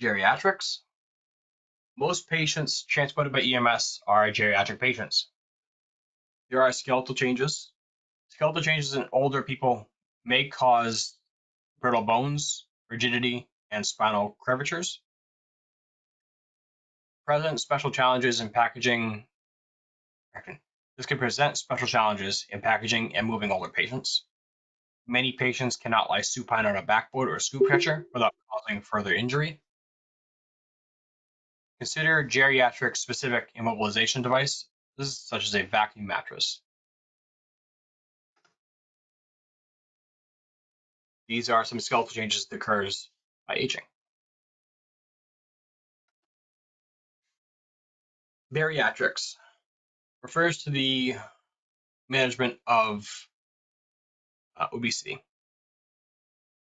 Geriatrics. Most patients transported by EMS are geriatric patients. There are skeletal changes. Skeletal changes in older people may cause brittle bones, rigidity, and spinal curvatures. Present special challenges in packaging. This can present special challenges in packaging and moving older patients. Many patients cannot lie supine on a backboard or scoop stretcher without causing further injury. Consider geriatric specific immobilization devices such as a vacuum mattress. These are some skeletal changes that occurs by aging. Bariatrics refers to the management of obesity.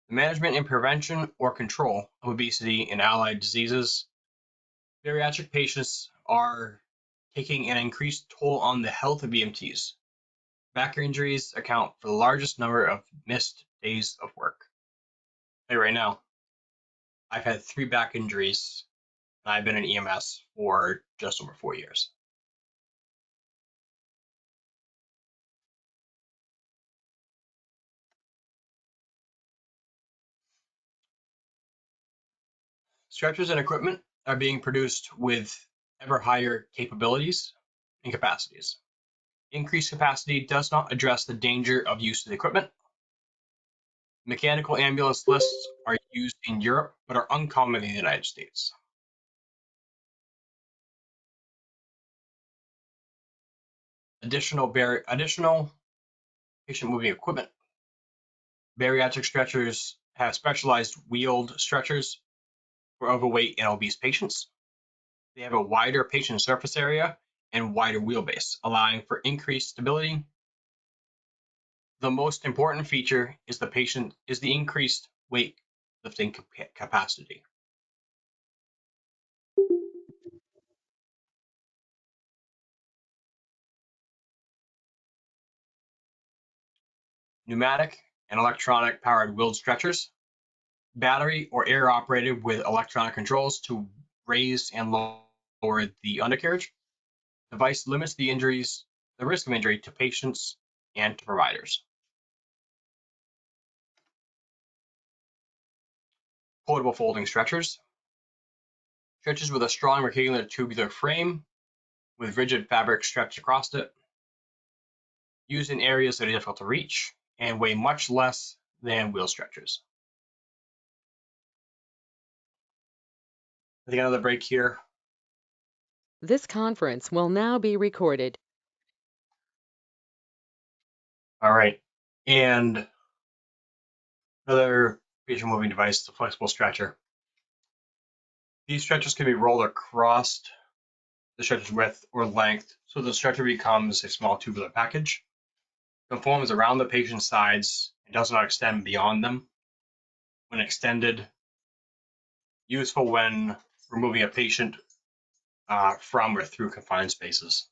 The management and prevention or control of obesity and allied diseases. Bariatric patients are taking an increased toll on the health of EMTs. Back injuries account for the largest number of missed days of work. Hey, right now, I've had 3 back injuries and I've been in EMS for just over 4 years. Stretchers and equipment are being produced with ever higher capabilities and capacities. Increased capacity does not address the danger of use of the equipment. Mechanical ambulance lists are used in Europe but are uncommon in the United States. Additional patient moving equipment. Bariatric stretchers have specialized wheeled stretchers for overweight and obese patients. They have a wider patient surface area and wider wheelbase, allowing for increased stability. The most important feature is the increased weight lifting capacity. pneumatic and electronic powered wheeled stretchers, battery or air operated with electronic controls to raise and lower the undercarriage. The device limits the risk of injury to patients and to providers. Portable folding stretchers. Stretchers with a strong rectangular tubular frame with rigid fabric stretched across it. Used in areas that are difficult to reach and weigh much less than wheel stretchers. I think another break here. This conference will now be recorded. All right. And another patient moving device is a flexible stretcher. These stretchers can be rolled across the stretcher's width or length, so the stretcher becomes a small tubular package. Conforms around the patient's sides and does not extend beyond them. When extended, useful when removing a patient from or through confined spaces.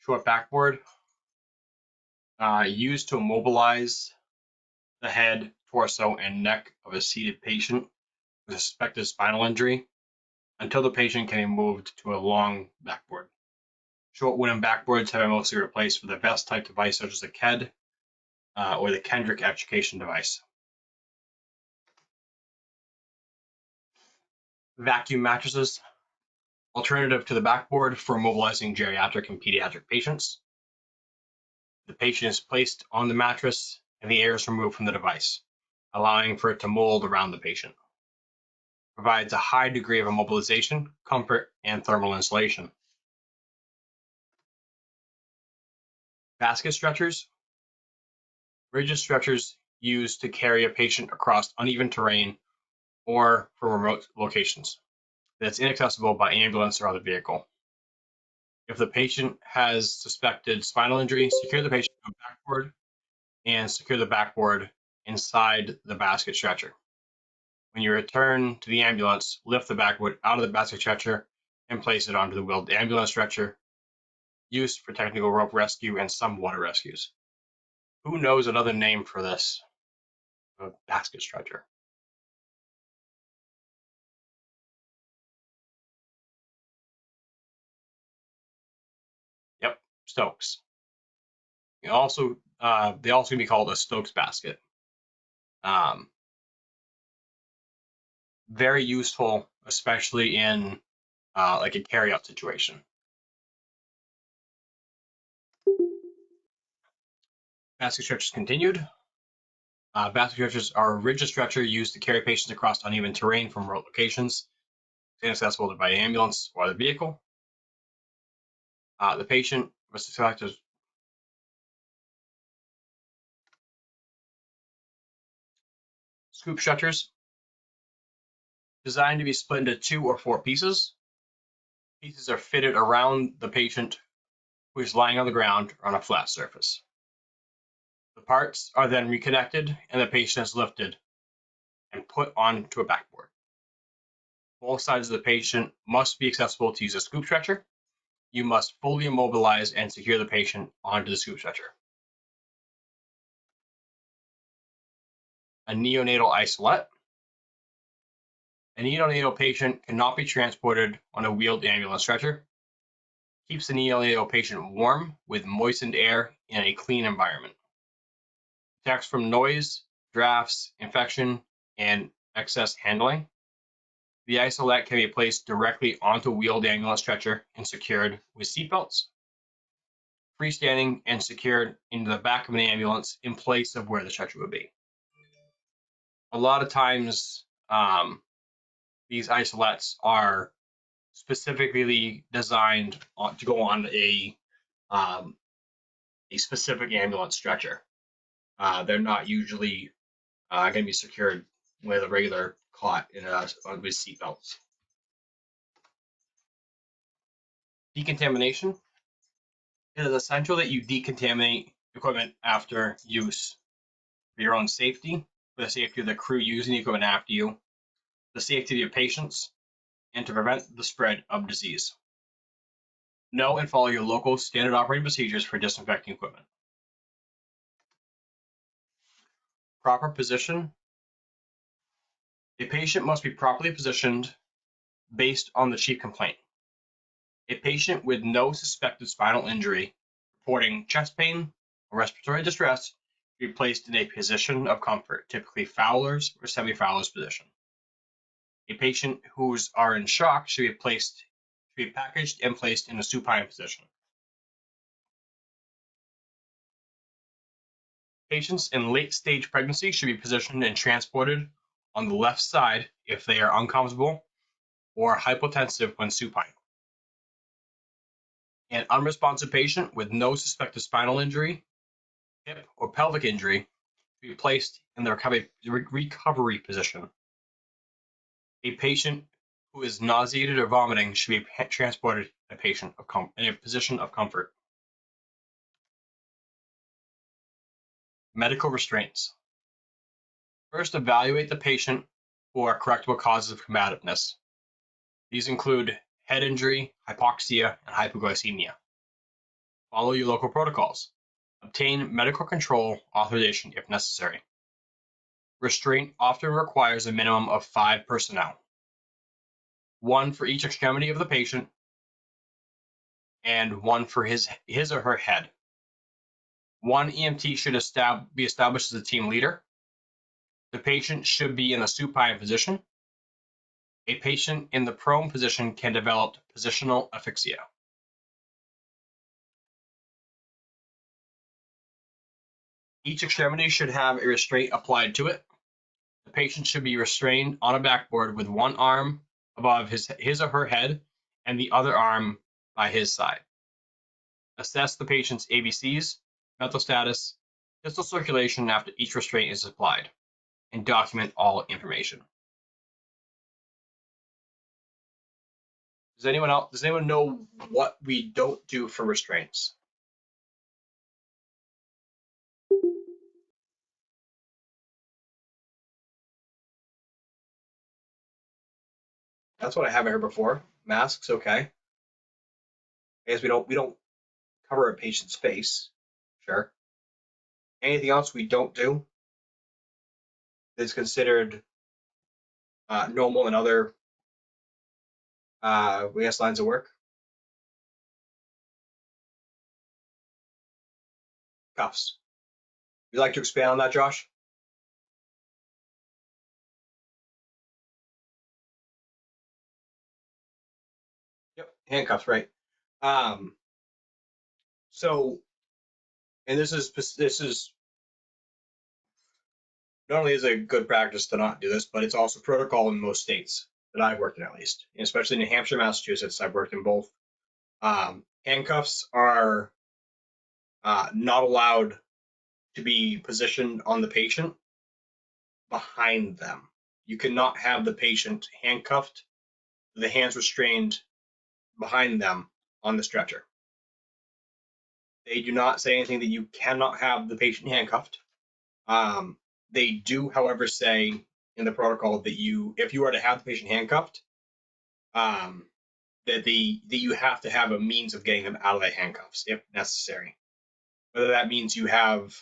Short backboard, used to immobilize the head, torso, and neck of a seated patient with a suspected spinal injury until the patient can be moved to a long backboard. Short wooden backboards have been mostly replaced with a vest type device such as the KED or the Kendrick education device. Vacuum mattresses, alternative to the backboard for immobilizing geriatric and pediatric patients. The patient is placed on the mattress and the air is removed from the device, allowing for it to mold around the patient. Provides a high degree of immobilization, comfort, and thermal insulation. Basket stretchers. Rigid stretchers used to carry a patient across uneven terrain or for remote locations that's inaccessible by ambulance or other vehicle. If the patient has suspected spinal injury, secure the patient to a backboard and secure the backboard inside the basket stretcher. When you return to the ambulance, lift the backboard out of the basket stretcher and place it onto the wheeled ambulance stretcher, used for technical rope rescue and some water rescues. Who knows another name for this? A basket stretcher. Yep, Stokes. They also can be called a Stokes basket. Very useful, especially in like a carry-out situation. Basket stretchers continued. Basket stretchers are a rigid stretcher used to carry patients across uneven terrain from remote locations, inaccessible by ambulance or other vehicle. The patient was suspected. Scoop stretchers, designed to be split into 2 or 4 pieces. Pieces are fitted around the patient who is lying on the ground or on a flat surface. The parts are then reconnected and the patient is lifted and put onto a backboard. Both sides of the patient must be accessible to use a scoop stretcher. You must fully immobilize and secure the patient onto the scoop stretcher. A neonatal isolette. A neonatal patient cannot be transported on a wheeled ambulance stretcher. Keeps the neonatal patient warm with moistened air in a clean environment. Protects from noise, drafts, infection, and excess handling. The isolette can be placed directly onto a wheeled ambulance stretcher and secured with seatbelts. Freestanding and secured into the back of an ambulance in place of where the stretcher would be. A lot of times, these isolettes are specifically designed to go on a specific ambulance stretcher. They're not usually going to be secured with a regular cot with seatbelts. Decontamination. It is essential that you decontaminate equipment after use for your own safety, for the safety of the crew using the equipment after you, the safety of your patients, and to prevent the spread of disease. Know and follow your local standard operating procedures for disinfecting equipment. Proper position. A patient must be properly positioned based on the chief complaint. A patient with no suspected spinal injury reporting chest pain or respiratory distress should be placed in a position of comfort, typically Fowler's or semi-Fowler's position. A patient who's are in shock should be packaged and placed in a supine position. Patients in late-stage pregnancy should be positioned and transported on the left side if they are uncomfortable or hypotensive when supine. An unresponsive patient with no suspected spinal injury, hip or pelvic injury should be placed in the recovery position. A patient who is nauseated or vomiting should be transported in a position of comfort. Medical restraints. First, evaluate the patient for correctable causes of combativeness. These include head injury, hypoxia, and hypoglycemia. Follow your local protocols. Obtain medical control authorization if necessary. Restraint often requires a minimum of 5 personnel, 1 for each extremity of the patient and 1 for his or her head. 1 EMT should be established as a team leader. The patient should be in a supine position. A patient in the prone position can develop positional asphyxia. Each extremity should have a restraint applied to it. The patient should be restrained on a backboard with one arm above his or her head and the other arm by his side. Assess the patient's ABCs, mental status, pistol circulation after each restraint is applied, and document all information. Does anyone know what we don't do for restraints? That's what I haven't heard before. Masks, okay. I guess we don't cover a patient's face. Sure. Anything else we don't do is considered normal in other lines of work? Cuffs. Would you like to expand on that, Josh? Yep, handcuffs, right. So, and this is not only is it a good practice to not do this, but it's also protocol in most states that I've worked in, at least, and especially New Hampshire, Massachusetts. I've worked in both. Handcuffs are not allowed to be positioned on the patient behind them. You cannot have the patient handcuffed, the hands restrained behind them on the stretcher. They do not say anything that you cannot have the patient handcuffed. They do, however, say in the protocol that if you are to have the patient handcuffed, that you have to have a means of getting them out of the handcuffs if necessary. Whether that means you have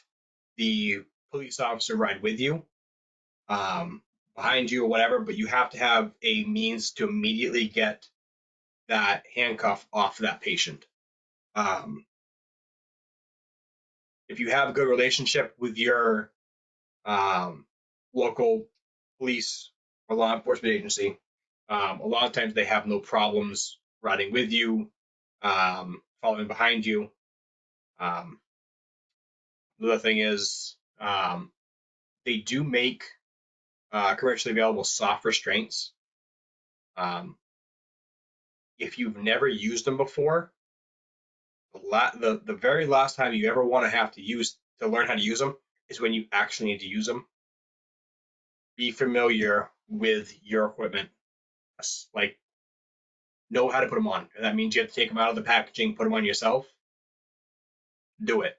the police officer ride with you, behind you or whatever, but you have to have a means to immediately get that handcuff off that patient. If you have a good relationship with your local police or law enforcement agency, a lot of times they have no problems riding with you, following behind you. The other thing is they do make commercially available soft restraints. If you've never used them before, the very last time you ever want to have to learn how to use them is when you actually need to use them. Be familiar with your equipment, like know how to put them on. And that means you have to take them out of the packaging, put them on yourself. Do it.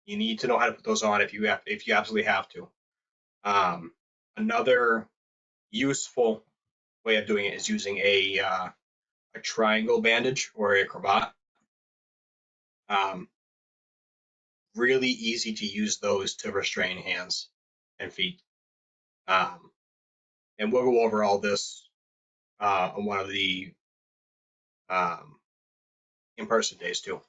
You need to know how to put those on if you absolutely have to. Another useful way of doing it is using a triangle bandage or a cravat. Really easy to use those to restrain hands and feet. And we'll go over all this on one of the um, in-person days too.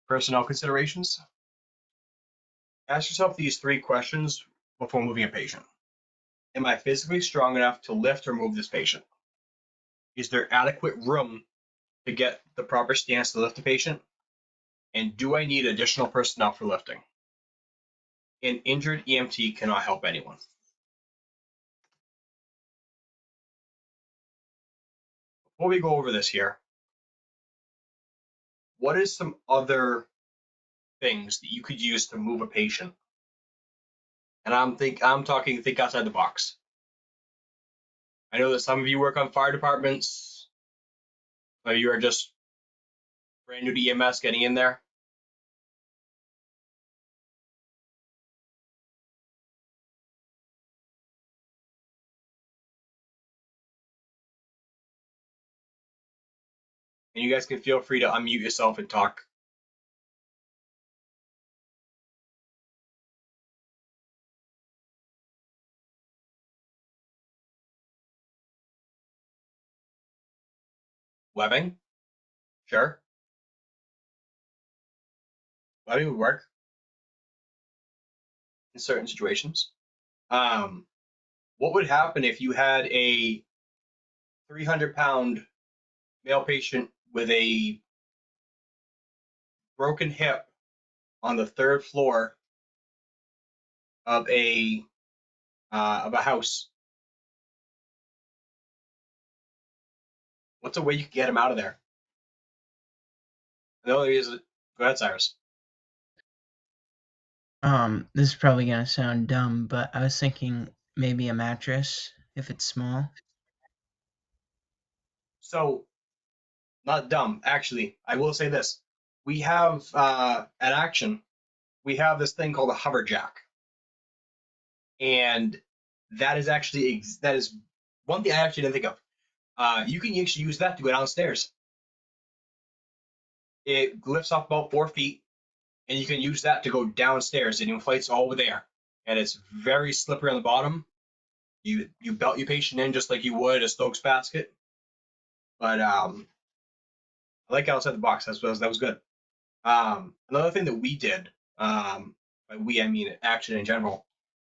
Personnel considerations. Ask yourself these 3 questions before moving a patient. Am I physically strong enough to lift or move this patient? Is there adequate room to get the proper stance to lift the patient? And do I need additional personnel for lifting? An injured EMT cannot help anyone. Before we go over this here, what is some other things that you could use to move a patient? And I'm talking think outside the box. I know that some of you work on fire departments. Some of you are just brand new to EMS getting in there. And you guys can feel free to unmute yourself and talk. Webbing, sure. Webbing would work in certain situations. What would happen if you had a 300-pound male patient with a broken hip on the 3rd floor of a house? What's a way you can get him out of there? No, go ahead, Cyrus. This is probably gonna sound dumb, but I was thinking maybe a mattress if it's small. So, not dumb, actually. I will say this. We have at Action, we have this thing called a hover jack. And that is actually that is one thing I actually didn't think of. You can actually use that to go downstairs. It lifts up about 4 feet, and you can use that to go downstairs. It inflates all over there, and it's very slippery on the bottom. You belt your patient in just like you would a Stokes basket. But I like outside the box. That was good. Another thing that we did, by we I mean Action in general.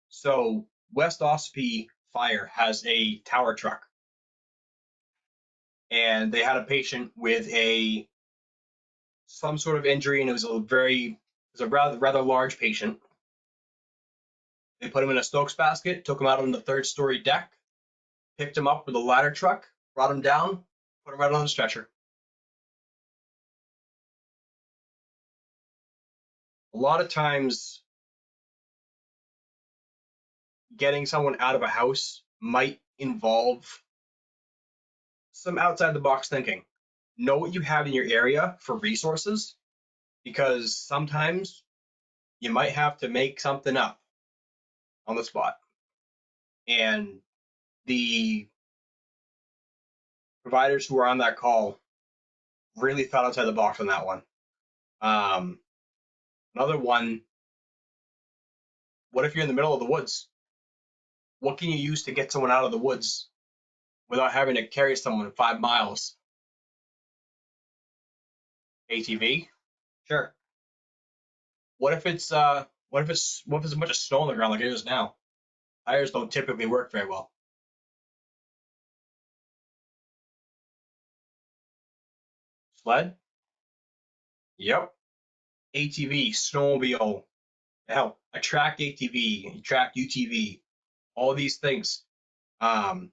So West Ossipee Fire has a tower truck, and they had a patient with some sort of injury, and it was a rather large patient. They put him in a Stokes basket, took him out on the 3rd-story deck, picked him up with a ladder truck, brought him down, put him right on the stretcher. A lot of times, getting someone out of a house might involve some outside the box thinking. Know what you have in your area for resources, because sometimes you might have to make something up on the spot. And the providers who were on that call really thought outside the box on that one. Another one, what if you're in the middle of the woods? What can you use to get someone out of the woods without having to carry someone 5 miles? ATV? Sure. What if it's a bunch of snow on the ground like it is now? Tires don't typically work very well. Sled? Yep. ATV, snowmobile, hell, a track ATV, a track UTV, all these things. If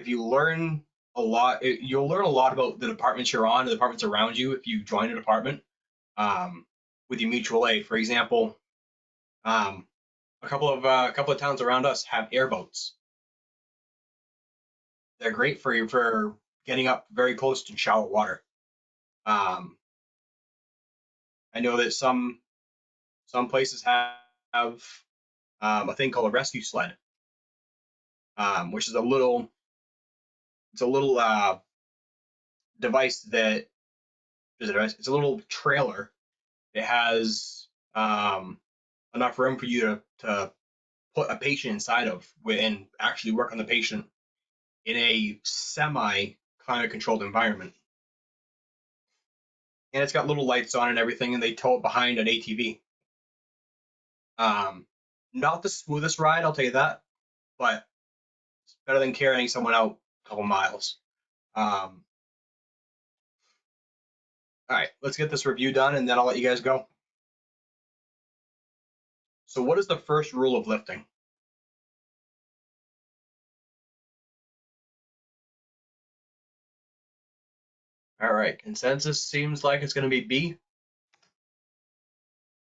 you learn a lot, you'll learn a lot about the departments you're on, the departments around you if you join a department with your mutual aid. For example, a couple of towns around us have airboats. They're great for getting up very close to shallow water. Um, I know that some places have a thing called a rescue sled, which is a little device that is a device. It's a little trailer. It has enough room for you to put a patient inside of and actually work on the patient in a semi climate controlled environment. And it's got little lights on and everything, and they tow it behind an ATV. Um, Not the smoothest ride, I'll tell you that, but it's better than carrying someone out a couple miles. All right, let's get this review done, and then I'll let you guys go. So, what is the first rule of lifting? All right, consensus seems like it's going to be B.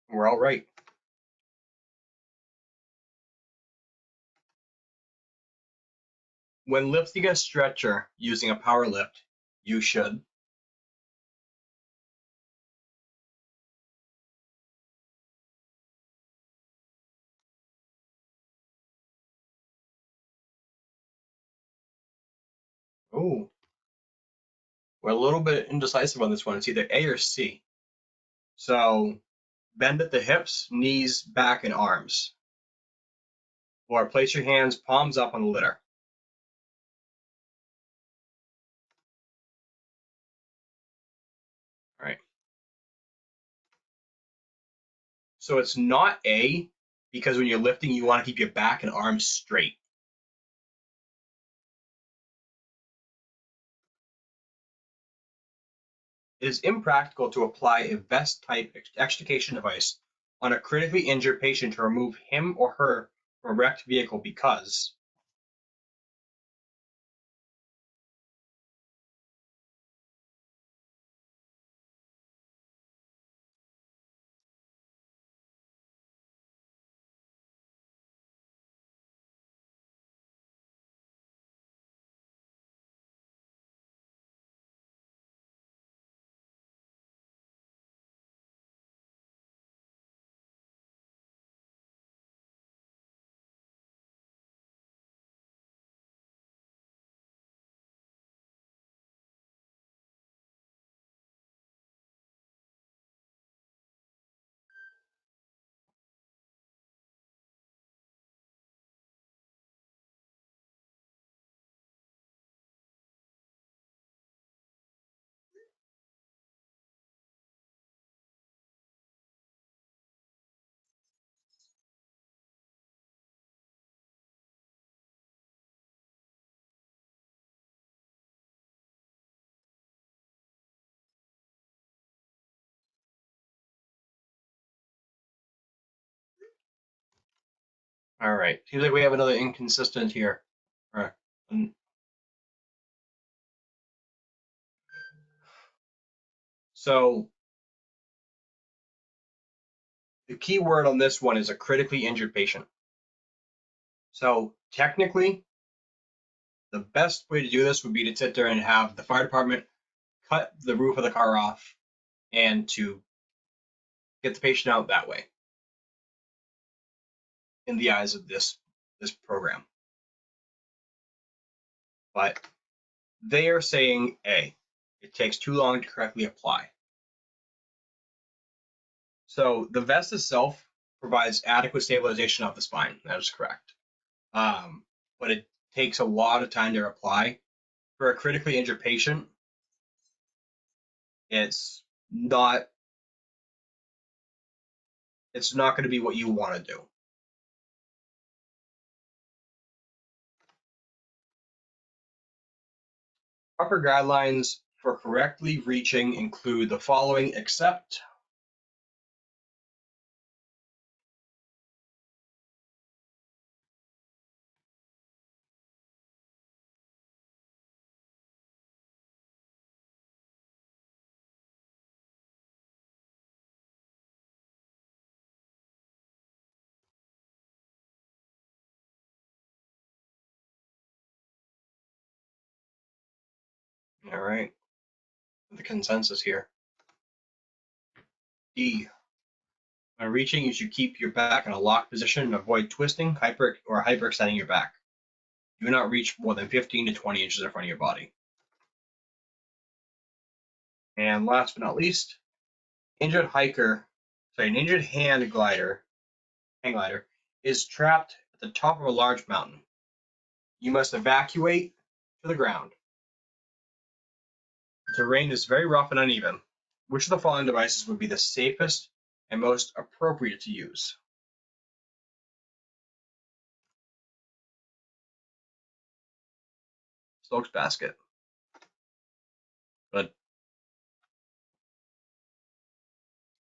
We're all right. When lifting a stretcher using a power lift, you should oh, we're a little bit indecisive on this one. It's either A or C. So bend at the hips, knees, back, and arms. Or place your hands palms up on the litter. All right. So it's not A because when you're lifting, you want to keep your back and arms straight. It is impractical to apply a vest-type extrication device on a critically injured patient to remove him or her from a wrecked vehicle because all right. Seems like we have another inconsistent here. All right. So the key word on this one is a critically injured patient. So technically, the best way to do this would be to sit there and have the fire department cut the roof of the car off and to get the patient out that way in the eyes of this program. But they are saying A. It takes too long to correctly apply. So the vest itself provides adequate stabilization of the spine. That is correct. But it takes a lot of time to apply. For a critically injured patient, it's not going to be what you want to do. Proper guidelines for correctly reaching include the following, except all right. the consensus here. D. When reaching, you should keep your back in a locked position and avoid twisting, hyperextending your back. Do not reach more than 15 to 20 inches in front of your body. And last but not least, an injured hand glider is trapped at the top of a large mountain. You must evacuate to the ground. The terrain is very rough and uneven. Which of the following devices would be the safest and most appropriate to use? Stokes basket. But